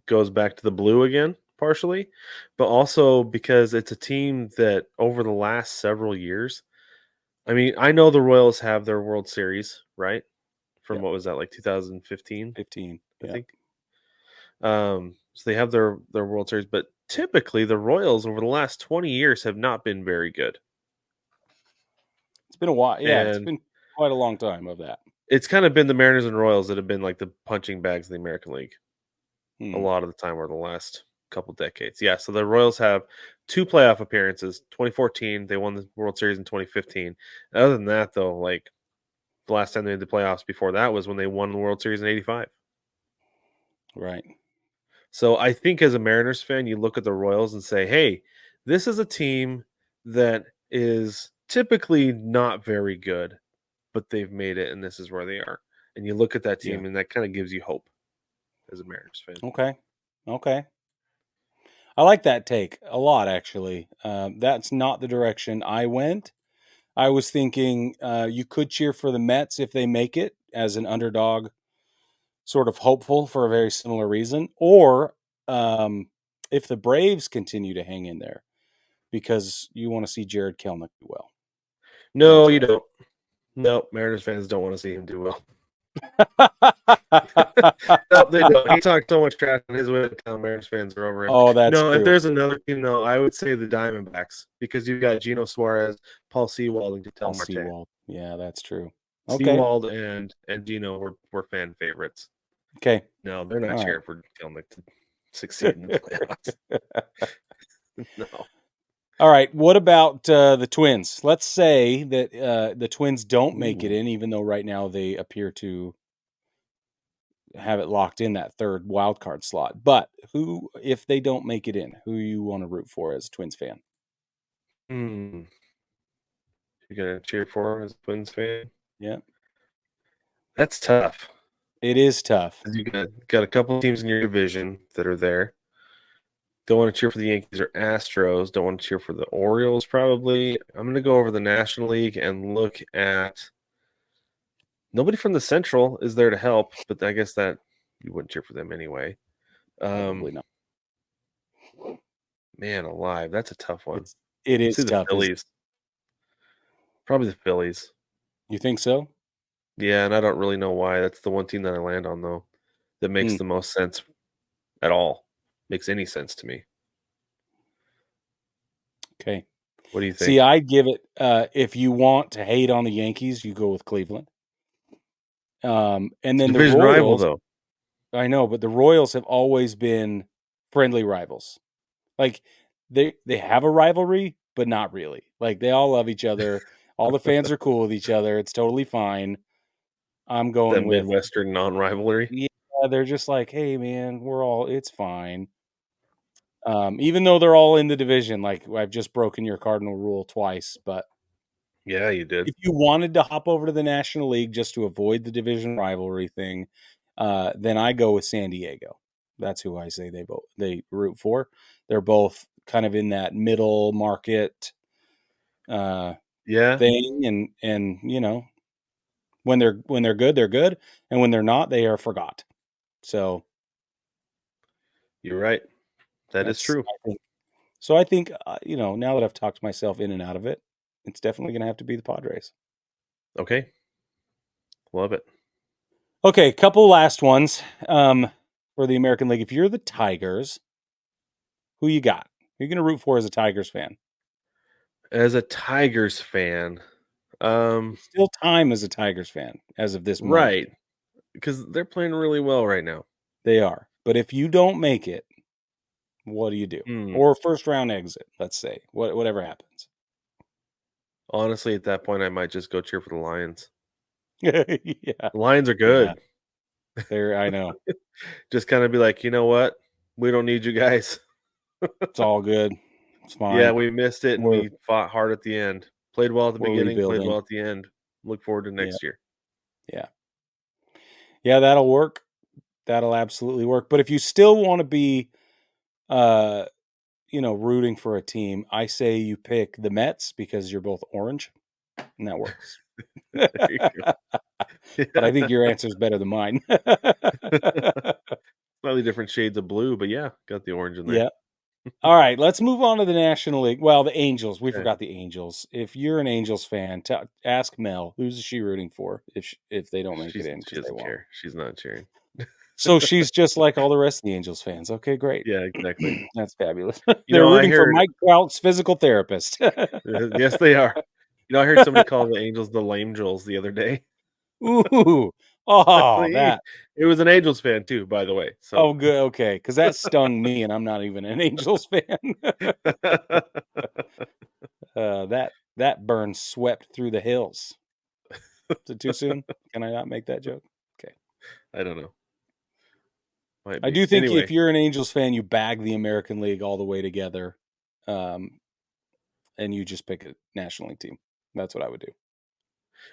goes back to the blue again, partially, but also because it's a team that over the last several years, I mean, I know the Royals have their World Series, right? From Yep. what was that, like 2015, 15. I Yeah. think. So they have their World Series, but typically the Royals over the last 20 years have not been very good. It's been a while. Yeah, it's And been quite a long time of that. it's kind of been the Mariners and Royals that have been like the punching bags of the American League a lot of the time over the last couple decades. Yeah, so the Royals have 2 playoff appearances. 2014, they won the World Series in 2015. Other than that, though, like the last time they made the playoffs before that was when they won the World Series in '85. Right. So I think as a Mariners fan, you look at the Royals and say, hey, this is a team that is typically not very good, but they've made it and this is where they are. And you look at that team Yeah. and that kind of gives you hope as a Mariners fan. Okay. I like that take a lot, actually. That's not the direction I went. I was thinking you could cheer for the Mets if they make it as an underdog, sort of hopeful for a very similar reason, or if the Braves continue to hang in there because you want to see Jared Kelenic do well. No, That's you what don't. No, Mariners fans don't want to see him do well. I No, they don't. He talked so much trash on his way to town. Mariners fans are over him. Oh, that's No, if true. there's another team, though, I would say the Diamondbacks because you've got Geno Suarez, Paul Sewald, and Paul Ketel Marte. Sewald. Yeah, that's true. Okay. Sewald and Geno were fan favorites. Okay. No, they're not All cheering for Kelnick to succeed in the playoffs. No. All right. What about the Twins? Let's say that the Twins don't make it Ooh. in, even though right now they appear to have it locked in that third wild card slot. But who, if they don't make it in, who you want to root for as a Twins fan? You gonna cheer for him as a Twins fan? Yeah, That's tough. it is tough. 'Cause you got a couple teams in your division that are there. Don't want to cheer for the Yankees or Astros. Don't want to cheer for the Orioles, probably. I'm going to go over the National League and look at nobody from the Central is there to help, but I guess that you wouldn't cheer for them anyway. Probably not. Man alive, that's a tough one. It Let's see is the tough. Phillies. Probably the Phillies. You think so? Yeah, and I don't really know why. That's the one team that I land on, though, that makes the most sense at all. Makes any sense to me. Okay. What do you think? See, I'd give it, if you want to hate on the Yankees, you go with Cleveland. And then the Division rival, Royals, though. I know, but the Royals have always been friendly rivals. Like they have a rivalry, but not really. Like they all love each other. All the fans are cool with each other. It's totally fine. I'm That going with Midwestern non-rivalry. yeah, they're just like, hey man, it's fine. Even though they're all in the division, like I've just broken your cardinal rule twice, but Yeah, you did. if you wanted to hop over to the National League just to avoid the division rivalry thing, then I go with San Diego. That's who I say they root for. They're both kind of in that middle market Yeah, thing, and when they're good, and when they're not, they are forgot. So you're right. That is that's true. I think. So I think now that I've talked myself in and out of it, it's definitely going to have to be the Padres. Okay. Love it. Okay, couple last ones for the American League. If you're the Tigers, who you got? Who you going to root for as a Tigers fan? As a Tigers fan, Still time as a Tigers fan as of this moment. right, because they're playing really well right now. They are. But if you don't make it, what do you do? Or first round exit, let's say. Whatever happens. Honestly, at that point, I might just go cheer for the Lions. Yeah. The Lions are Yeah. good. I know. Just kind of be like, you know what? We don't need you guys. It's all good. It's fine. Yeah, we missed it, and We're we fought hard at the end. Played well at the we're beginning, played rebuilding. well at the end. Look forward to Yeah. next year. Yeah. Yeah, that'll work. That'll absolutely work. But if you still want to be rooting for a team, I say you pick the Mets because you're both orange, and that works. There you go. But I think your answer is better than mine. Slightly different shades of blue, but yeah, got the orange in there. Yeah. All right, let's move on to the National League. Well, the Angels. We Okay. forgot the Angels. If you're an Angels fan, ask Mel. Who's she rooting for if they don't make it in? She Because they doesn't won't. care. She's not cheering. So she's just like all the rest of the Angels fans. Okay, great. Yeah, exactly. That's fabulous. You They're know, I rooting for heard Mike Trout's physical therapist. yes, they are. You know, I heard somebody call the Angels the Lame Joels the other day. Ooh. Oh, that. It was an Angels fan too, by the way. So Oh, good. Okay, because that stung me, and I'm not even an Angels fan. That burn swept through the hills. Is it too soon? Can I not make that joke? Okay. I don't know. Might I be. do think Anyway, if you're an Angels fan, you bag the American League all the way together, and you just pick a National League team. That's what I would do.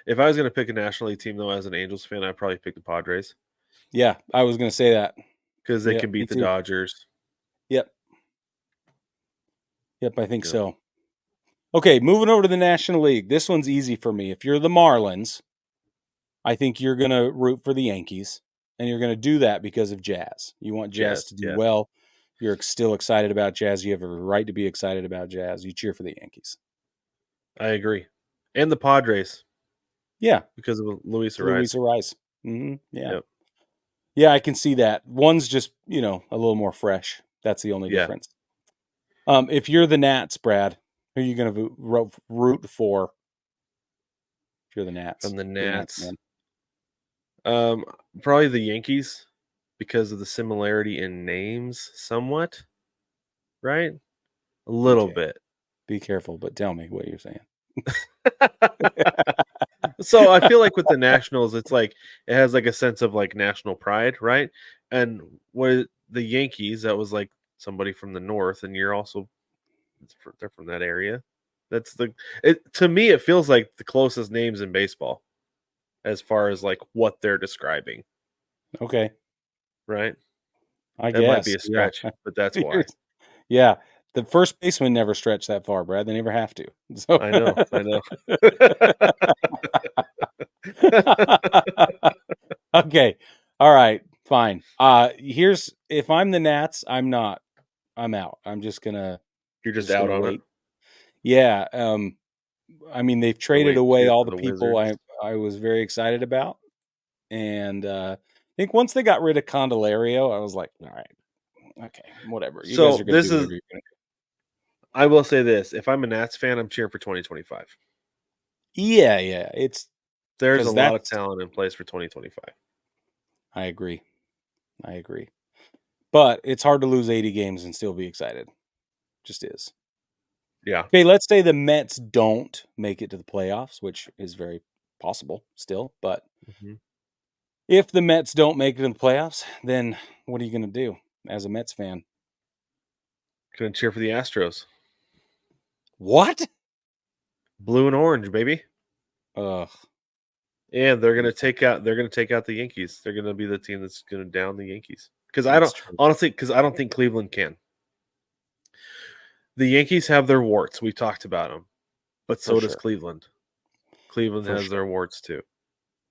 if I was going to pick a National League team, though, as an Angels fan, I'd probably pick the Padres Yeah, I was going to say that. because they Yep, can me beat the too. Dodgers. Yep, I think so. Okay, moving over to the National League. This one's easy for me. If you're the Marlins, I think you're going to root for the Yankees, and you're going to do that because of Jazz. You want Jazz to do well. You're still excited about Jazz. You have a right to be excited about Jazz. You cheer for the Yankees. I agree, and the Padres. Yeah, because of Luis Luis Ariz. Ariz. Mm-hmm. Yeah, Yep. yeah, I can see that. One's just a little more fresh. That's the only difference. If you're the Nats, Brad, who are you going to root for? If you're the Nats, From the you're a Nats Nats. man. Probably the Yankees because of the similarity in names, somewhat. Right? A little Okay. bit. Be careful, but tell me what you're saying. So I feel like with the Nationals, it's like it has like a sense of like national pride, right? And with the Yankees, that was like somebody from the north, and you're also they're from that area. That's to me, it feels like the closest names in baseball as far as like what they're describing. Okay. Right? I That guess. might be a stretch, but that's why. Yeah. The first baseman never stretched that far, Brad. They never have to. So. I know. Okay. All right. Fine. If I'm the Nats, I'm not. I'm out. I'm just gonna. You're just out on wait. it. Yeah. I mean, they've traded away cheer all for the the people Wizards. I was very excited about, and I think once they got rid of Candelario, I was like, all right, okay, whatever. You guys So are gonna this do is. whatever you're gonna do. I will say this: if I'm a Nats fan, I'm cheering for 2025. Yeah. There's a lot of that's. talent in place for 2025. I agree. But it's hard to lose 80 games and still be excited. Just is. Yeah. Okay, let's say the Mets don't make it to the playoffs, which is very possible still. But if the Mets don't make it to the playoffs, then what are you going to do as a Mets fan? Gonna cheer for the Astros. What? Blue and orange, baby. Ugh. And they're gonna take out the Yankees. They're gonna be the team that's gonna down the Yankees. Because I don't think Cleveland can. The Yankees have their warts. We talked about them, but so does Cleveland. Cleveland has their warts too.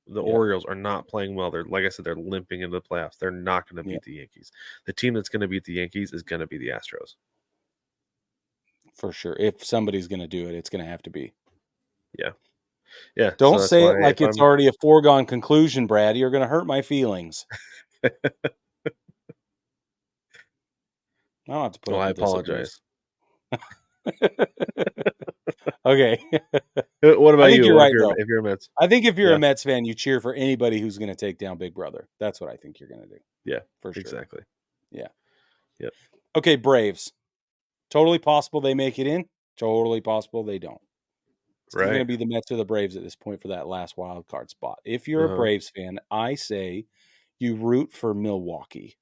The Orioles are not playing well. They're like I said, they're limping into the playoffs. They're not going to beat the Yankees. The team that's going to beat the Yankees is going to be the Astros. For sure. If somebody's going to do it, it's going to have to be. Yeah. Yeah. Don't say it like it's already a foregone conclusion, Brad. You're going to hurt my feelings. I don't have to put up with I apologize. Okay. What about you? You're right, though. If you're a Mets, I think if you're a Mets fan, you cheer for anybody who's going to take down Big Brother. That's what I think you're going to do. Yeah, for sure. Exactly. Yeah. Yep. Okay, Braves. Totally possible they make it in. Totally possible they don't. It's either going Right. to be the Mets or the Braves at this point for that last wild card spot. If you're a Braves fan, I say you root for Milwaukee.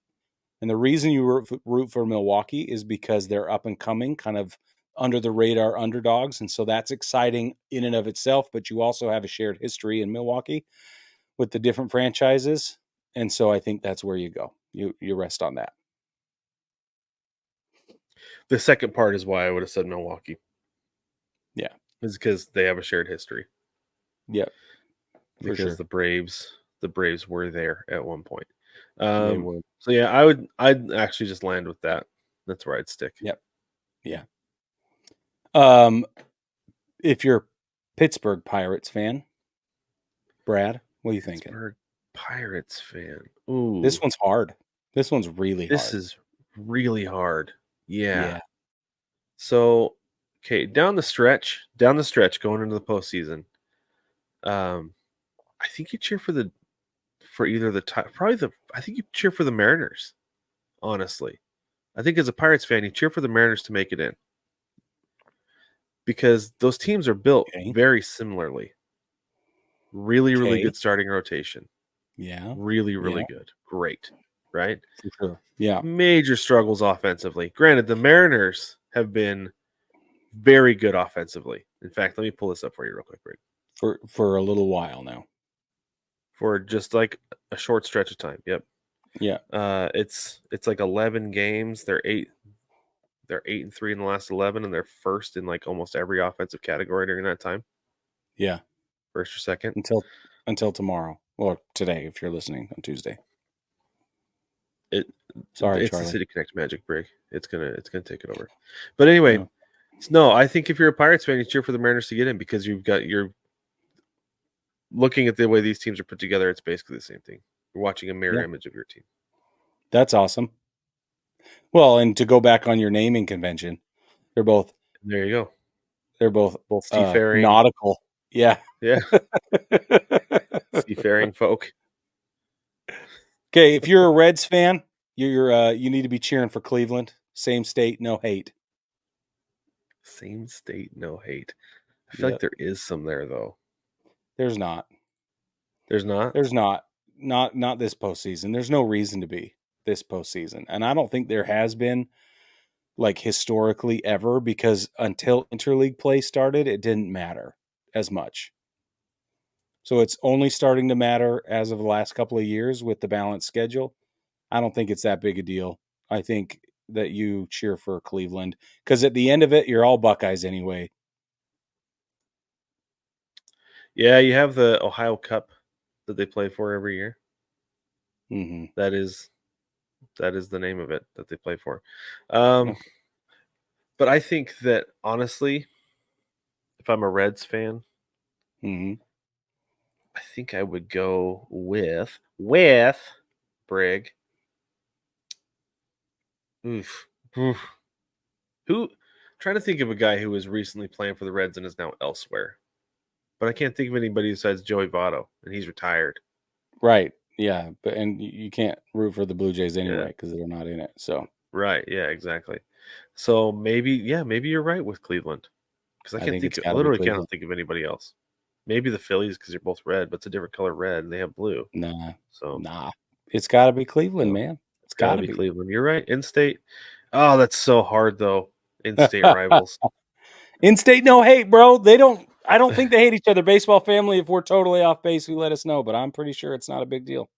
And the reason you root for Milwaukee is because they're up and coming, kind of under the radar underdogs. And so that's exciting in and of itself. But you also have a shared history in Milwaukee with the different franchises. And so I think that's where you go. You rest on that. The second part is why I would have said Milwaukee. Yeah. Is because they have a shared history. Yep. Because the Braves were there at one point. They were. So yeah, I'd actually just land with that. That's where I'd stick. Yep. Yeah. If you're a Pittsburgh Pirates fan, Brad, what are you thinking? Pittsburgh Pirates fan. Ooh. This one's hard. This one's really hard. This is really hard. Yeah. So, okay, down the stretch, going into the postseason, I think you cheer I think you cheer for the Mariners. Honestly, I think as a Pirates fan, you cheer for the Mariners to make it in because those teams are built very similarly. Really good starting rotation. Yeah. Really good. Great. Right? For sure. Yeah. Major struggles offensively. Granted, the Mariners have been very good offensively. In fact, let me pull this up for you real quick, Brig. For a little while now. For just like a short stretch of time. Yep. Yeah. It's like 11 games. They're 8-3 in the last 11, and they're first in like almost every offensive category during that time. Yeah. First or second. Until tomorrow. Or today, if you're listening on Tuesday. Sorry, it's Charlie. the City Connect magic, Brig. It's gonna take it over. But anyway, no, I think if you're a Pirates fan, you cheer for the Mariners to get in because you're looking at the way these teams are put together. It's basically the same thing. You're watching a mirror image of your team. That's awesome. Well, and to go back on your naming convention, they're both. There you go. They're both seafaring, nautical. Yeah. Seafaring folk. Okay, if you're a Reds fan, you need to be cheering for Cleveland. Same state, no hate. Same state, no hate. I feel like there is some there though. There's not. There's not? There's not. Not this postseason. There's no reason to be this postseason. And I don't think there has been like historically ever because until interleague play started, it didn't matter as much. So it's only starting to matter as of the last couple of years with the balanced schedule. I don't think it's that big a deal. I think that you cheer for Cleveland because at the end of it, you're all Buckeyes anyway. Yeah, you have the Ohio Cup that they play for every year. Mm-hmm. That is the name of it that they play for. But I think that honestly, if I'm a Reds fan, I think I would go with Brig. Oof. Trying to think of a guy who was recently playing for the Reds and is now elsewhere. But I can't think of anybody besides Joey Votto, and he's retired. Right. Yeah. And you can't root for the Blue Jays anyway because they're not in it. So right. Yeah. Exactly. So maybe you're right with Cleveland because I can't think of anybody else. Maybe the Phillies because they're both red, but it's a different color red and they have blue. Nah. It's got to be Cleveland, man. It's got to be Cleveland. You're right. In-state. Oh, that's so hard though. In-state rivals. In-state, no hate, bro. I don't think they hate each other. Baseball family, if we're totally off base, who let us know, but I'm pretty sure it's not a big deal.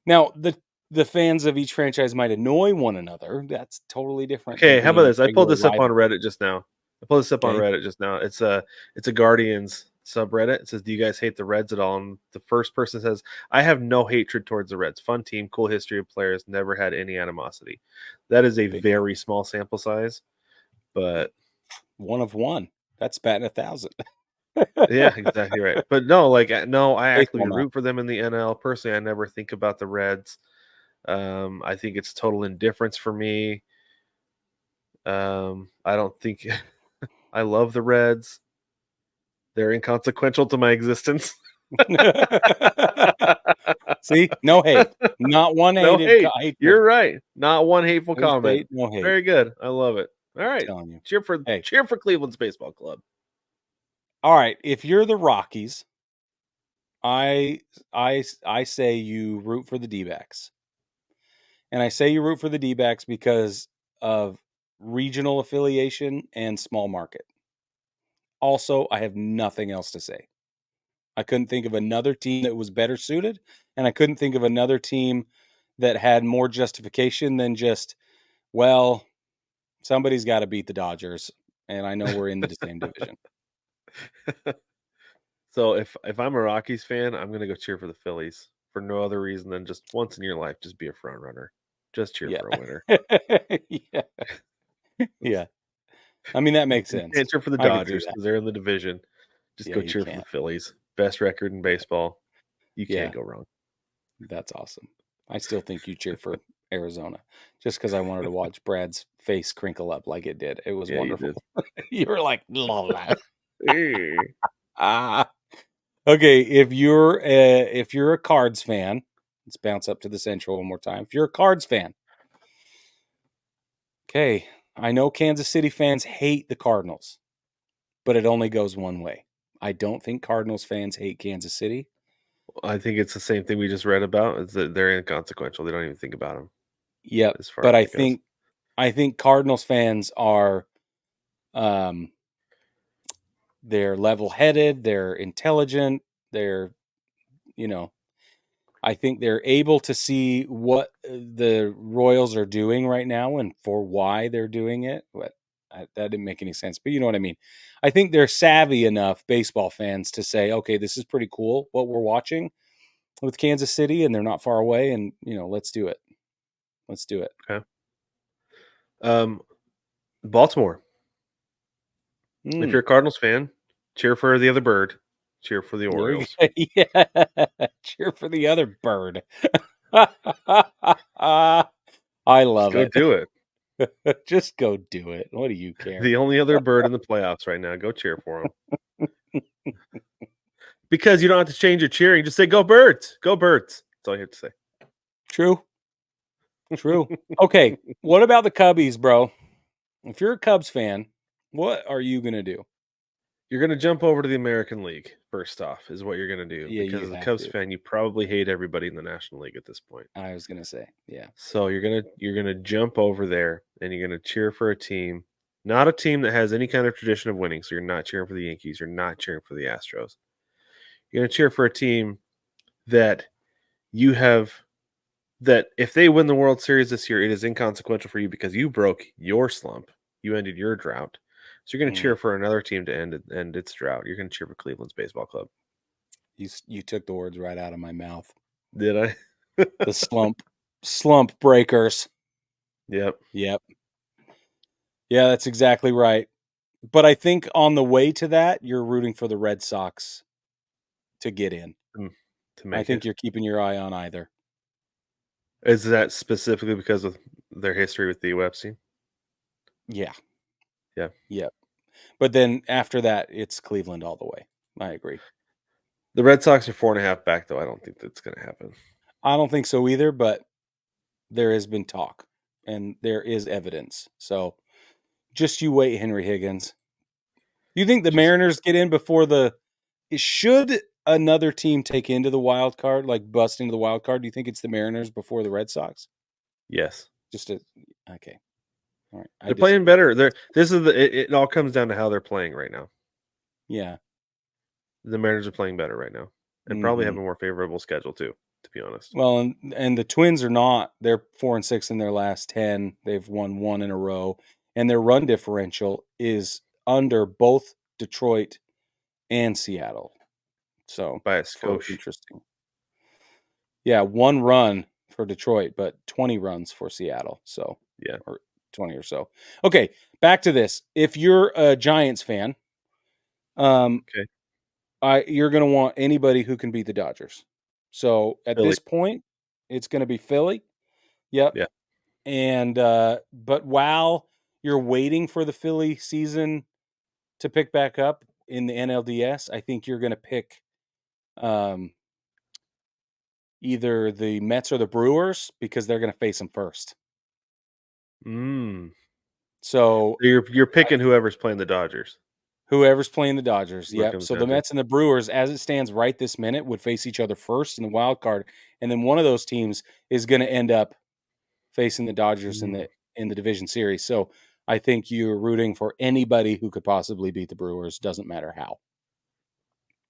Now, the fans of each franchise might annoy one another. That's totally different. Okay, how about this? I pulled this up on Reddit just now. It's a Guardians subreddit. It says, "Do you guys hate the Reds at all?" And the first person says, "I have no hatred towards the Reds. Fun team, cool history of players, never had any animosity." That is a very small sample size, but one of one. That's batting 1,000. Yeah, exactly right. But I actually root for them in the NL. Personally, I never think about the Reds. I think it's total indifference for me. I don't think I love the Reds. They're inconsequential to my existence. See, no hate, not one no hate. You're right. Not one hateful comment. No hate. Very good. I love it. All right. I'm telling you. Cheer for Cleveland's baseball club. All right, if you're the Rockies, I say you root for the D-backs. And I say you root for the D-backs because of regional affiliation and small market. Also, I have nothing else to say. I couldn't think of another team that was better suited, and I couldn't think of another team that had more justification than just, well, somebody's got to beat the Dodgers, and I know we're in the same division. So if I'm a Rockies fan, I'm gonna go cheer for the Phillies for no other reason than just once in your life, just be a front runner. Just cheer Yeah. for a winner. Yeah. Yeah. I mean, that makes You sense. can't cheer for the I could see Dodgers that. because they're in the division. Just Yeah, go you cheer for the can't. Phillies. Best record in baseball. You Yeah. can't go wrong. That's awesome. I still think you cheer for Arizona just because I wanted to watch Brad's face crinkle up like it did. It was Yeah, you wonderful. did. You were like, "Blah." Hey. Ah. Okay, if you're a Cards fan, let's bounce up to the Central one more time. If you're a Cards fan, okay, I know Kansas City fans hate the Cardinals, but it only goes one way. I don't think Cardinals fans hate Kansas City. I think it's the same thing we just read about. Is that they're inconsequential. They don't even think about them Yep, as far but as I that goes. think Cardinals fans are um they're level-headed, they're intelligent, they're, you know, I think they're able to see what the Royals are doing right now and for why they're doing it. But that didn't make any sense. But you know what I mean. I think they're savvy enough, baseball fans, to say, okay, this is pretty cool what we're watching with Kansas City, and they're not far away, and let's do it. Let's do it. Okay. Baltimore. If Mm, you're a Cardinals fan, cheer for the other bird. Cheer for the there you Orioles. go. Yeah. Cheer for the other bird. I Just love go it. do it. Just go do it. What do you care? The only other bird in the playoffs right now. Go cheer for them. Because you don't have to change your cheering. Just say, go birds. Go birds. That's all you have to say. True. True. Okay. What about the Cubbies, bro? If you're a Cubs fan, what are you going to do? You're going to jump over to the American League, first off, is what you're going to do. Yeah, Because you as a have Cubs to. fan, you probably hate everybody in the National League at this point. I was going to say, yeah. So you're gonna jump over there and you're gonna cheer for a team, not a team that has any kind of tradition of winning. So you're not cheering for the Yankees, you're not cheering for the Astros. You're gonna cheer for a team that you have that if they win the World Series this year, it is inconsequential for you because you broke your slump. You ended your drought. So you're gonna cheer for another team to end its drought. You're gonna cheer for Cleveland's baseball club. You took the words right out of my mouth. Did I? The slump breakers. Yep. Yep. Yeah, that's exactly right. But I think on the way to that, you're rooting for the Red Sox to get in. To I make think it. you're keeping your eye on either. Is that specifically because of their history with the UFC? Yeah. Yeah. Yep. But then after that, it's Cleveland all the way. I agree. The Red Sox are 4.5 back, though. I don't think that's going to happen. I don't think so either, but there has been talk and there is evidence. So just you wait, Henry Higgins. Do you think the Mariners get in before should another team take into the wild card, like bust into the wild card? Do you think it's the Mariners before the Red Sox? Yes. Okay. All right. I They're playing disagree. better. It all comes down to how they're playing right now. Yeah. The Mariners are playing better right now and probably have a more favorable schedule too, to be honest. Well, and the Twins are not. They're 4-6 in their last 10. They've won one in a row, and their run differential is under both Detroit and Seattle. So By a for skosh. interesting. Yeah, 1 run for Detroit, but 20 runs for Seattle. So Yeah. or 20 or so. Okay, back to this. If you're a Giants fan, Okay. you're going to want anybody who can beat the Dodgers. So at Philly. this point, it's going to be Philly. Yep. Yeah. And but while you're waiting for the Philly season to pick back up in the NLDS, I think you're going to pick either the Mets or the Brewers because they're going to face them first. Mm. So You're picking whoever's playing the Dodgers. Whoever's playing the Dodgers. What it Yep. comes So down the to. Mets and the Brewers, as it stands right this minute, would face each other first in the wild card, and then one of those teams is going to end up facing the Dodgers in the division series. So I think you're rooting for anybody who could possibly beat the Brewers. Doesn't matter how.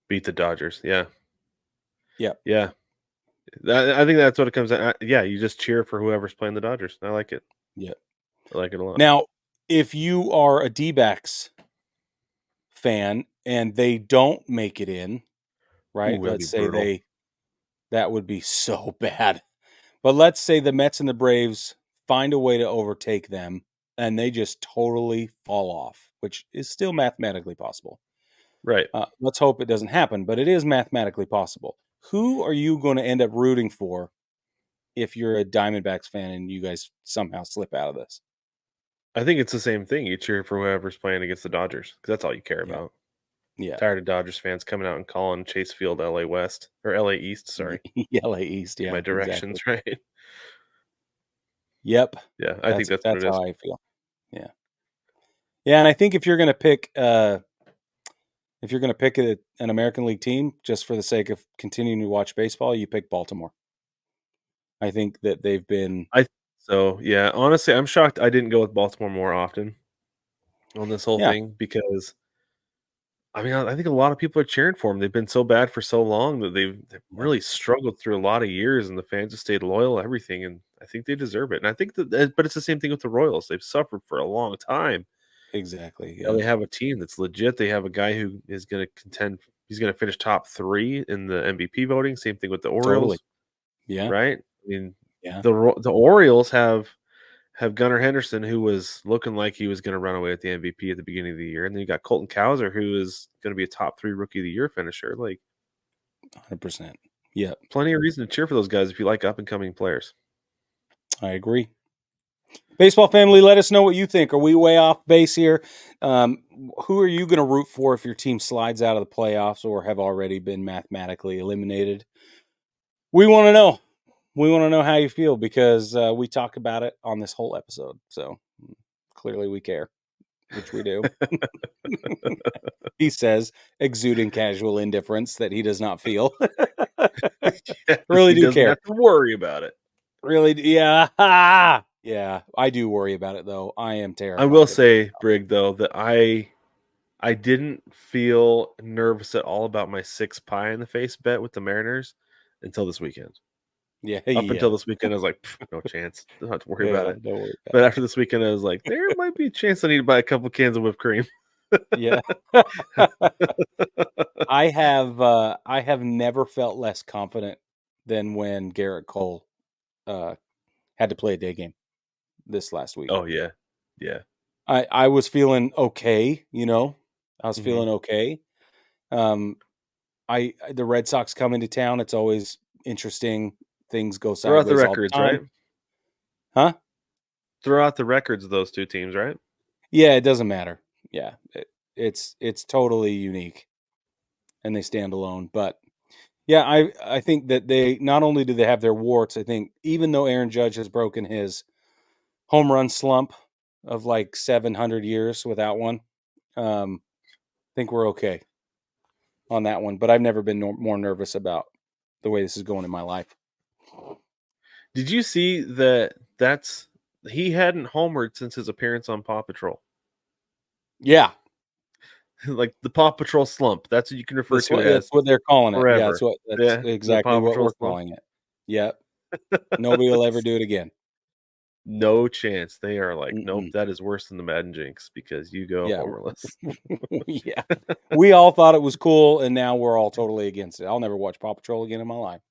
Beat the Dodgers. Yeah. Yep. Yeah. I think that's what it comes down. Yeah, you just cheer for whoever's playing the Dodgers. I like it. Yep. I like it a lot. Now, if you are a D-backs fan and they don't make it in, right? Ooh, that'd Let's be say brutal. that would be so bad. But let's say the Mets and the Braves find a way to overtake them and they just totally fall off, which is still mathematically possible. Right. Let's hope it doesn't happen, but it is mathematically possible. Who are you going to end up rooting for if you're a Diamondbacks fan and you guys somehow slip out of this? I think it's the same thing. You cheer for whoever's playing against the Dodgers because that's all you care about. Yeah. Tired of Dodgers fans coming out and calling Chase Field LA West or LA East. Sorry. LA East. Yeah. My directions, exactly. right? Yep. Yeah. I think that's what it is. how I feel. Yeah. Yeah. And I think if you're going to pick, an American League team just for the sake of continuing to watch baseball, you pick Baltimore. I think that they've been. So, yeah, honestly, I'm shocked I didn't go with Baltimore more often on this whole thing because, I mean, I think a lot of people are cheering for them. They've been so bad for so long that they've really struggled through a lot of years, and the fans have stayed loyal, everything, and I think they deserve it. And I think but it's the same thing with the Royals. They've suffered for a long time. Exactly. Now they have a team that's legit. They have a guy who is going to contend. He's going to finish top 3 in the MVP voting. Same thing with the Orioles. Totally. Yeah. Right? I mean, Yeah. the Orioles have Gunnar Henderson, who was looking like he was going to run away with the MVP at the beginning of the year, and then you got Colton Cowser, who is going to be a top 3 Rookie of the Year finisher. Like, 100%. Yeah, plenty of reason to cheer for those guys if you like up and coming players. I agree. Baseball family, let us know what you think. Are we way off base here? Who are you going to root for if your team slides out of the playoffs or have already been mathematically eliminated? We want to know. We want to know how you feel because we talk about it on this whole episode. So clearly we care, which we do. He says, exuding casual indifference that he does not feel. Yes, really he do doesn't care. have to worry about it. Really, yeah. Yeah, I do worry about it, though. I am terrified. I will say, Brig, though, that I didn't feel nervous at all about my 6 pie in the face bet with the Mariners until this weekend. Yeah, Up until this weekend, I was like, no chance. Don't have to worry about it. Don't worry about But after this weekend, I was like, there might be a chance I need to buy a couple cans of whipped cream. Yeah. I have never felt less confident than when Gerrit Cole had to play a day game this last week. Oh yeah. Yeah. I was feeling okay, I was Mhm. feeling okay. The Red Sox come into town, it's always interesting. Things go Throw out sideways the all the records, time. right? Huh? Throw out the records of those 2 teams, right? Yeah, it doesn't matter. Yeah. It's totally unique and they stand alone, but yeah, I think that they not only do they have their warts, I think even though Aaron Judge has broken his home run slump of like 700 years without one, I think we're okay on that one. But I've never been more nervous about the way this is going in my life. Did you see that's he hadn't homered since his appearance on Paw Patrol? Yeah, Like the Paw Patrol slump. That's what you can refer to that's as what they're calling it. forever. Yeah, that's Yeah, the exactly Paw what Patrol we're slump. calling it. Yep. Nobody will ever do it again. No chance. They are like, Mm-mm. nope, that is worse than the Madden Jinx because you go homerless. Yeah. We all thought it was cool, and now we're all totally against it. I'll never watch Paw Patrol again in my life.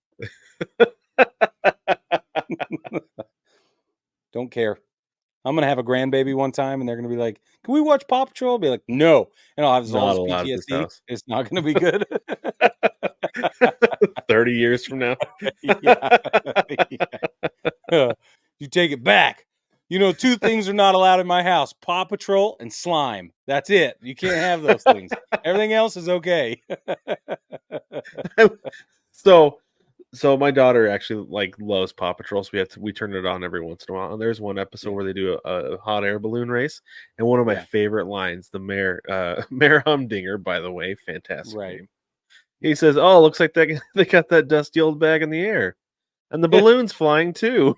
Don't care. I'm gonna have a grandbaby one time, and they're gonna be like, "Can we watch Paw Patrol?" I'll be like, "No," and I'll have all Not this allowed at this PTSD. house. It's not gonna be good. 30 years from now. Yeah. You take it back. 2 things are not allowed in my house: Paw Patrol and slime. That's it. You can't have those things. Everything else is okay. So So my daughter actually loves Paw Patrol, so we turn it on every once in a while. And there's one episode where they do a hot air balloon race, and one of my favorite lines, the Mayor Mayor Humdinger, by the way, fantastic name. He says, "Oh, looks like they got that dusty old bag in the air, and the balloon's flying too."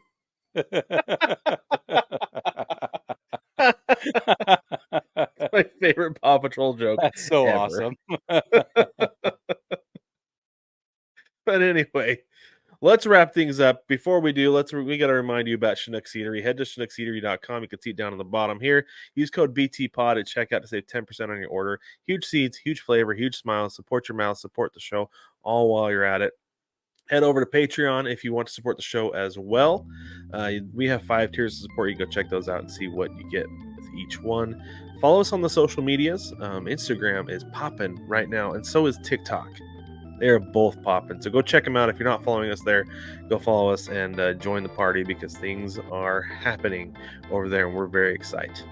My favorite Paw Patrol joke. That's so ever. awesome. But anyway, let's wrap things up. Before we do, we got to remind you about Chinook Scenery. Head to ChinookScenery.com. You can see it down on the bottom here. Use code BTPOD at checkout to save 10% on your order. Huge seeds, huge flavor, huge smiles. Support your mouth, support the show, all while you're at it. Head over to Patreon if you want to support the show as well. We have 5 tiers of support. You can go check those out and see what you get with each one. Follow us on the social medias. Instagram is popping right now, and so is TikTok. They are both popping. So go check them out. If you're not following us there, go follow us and join the party, because things are happening over there, and we're very excited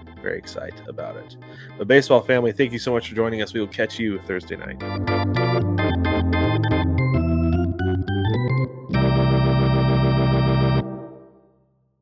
about it. But baseball family, thank you so much for joining us. We will catch you Thursday night.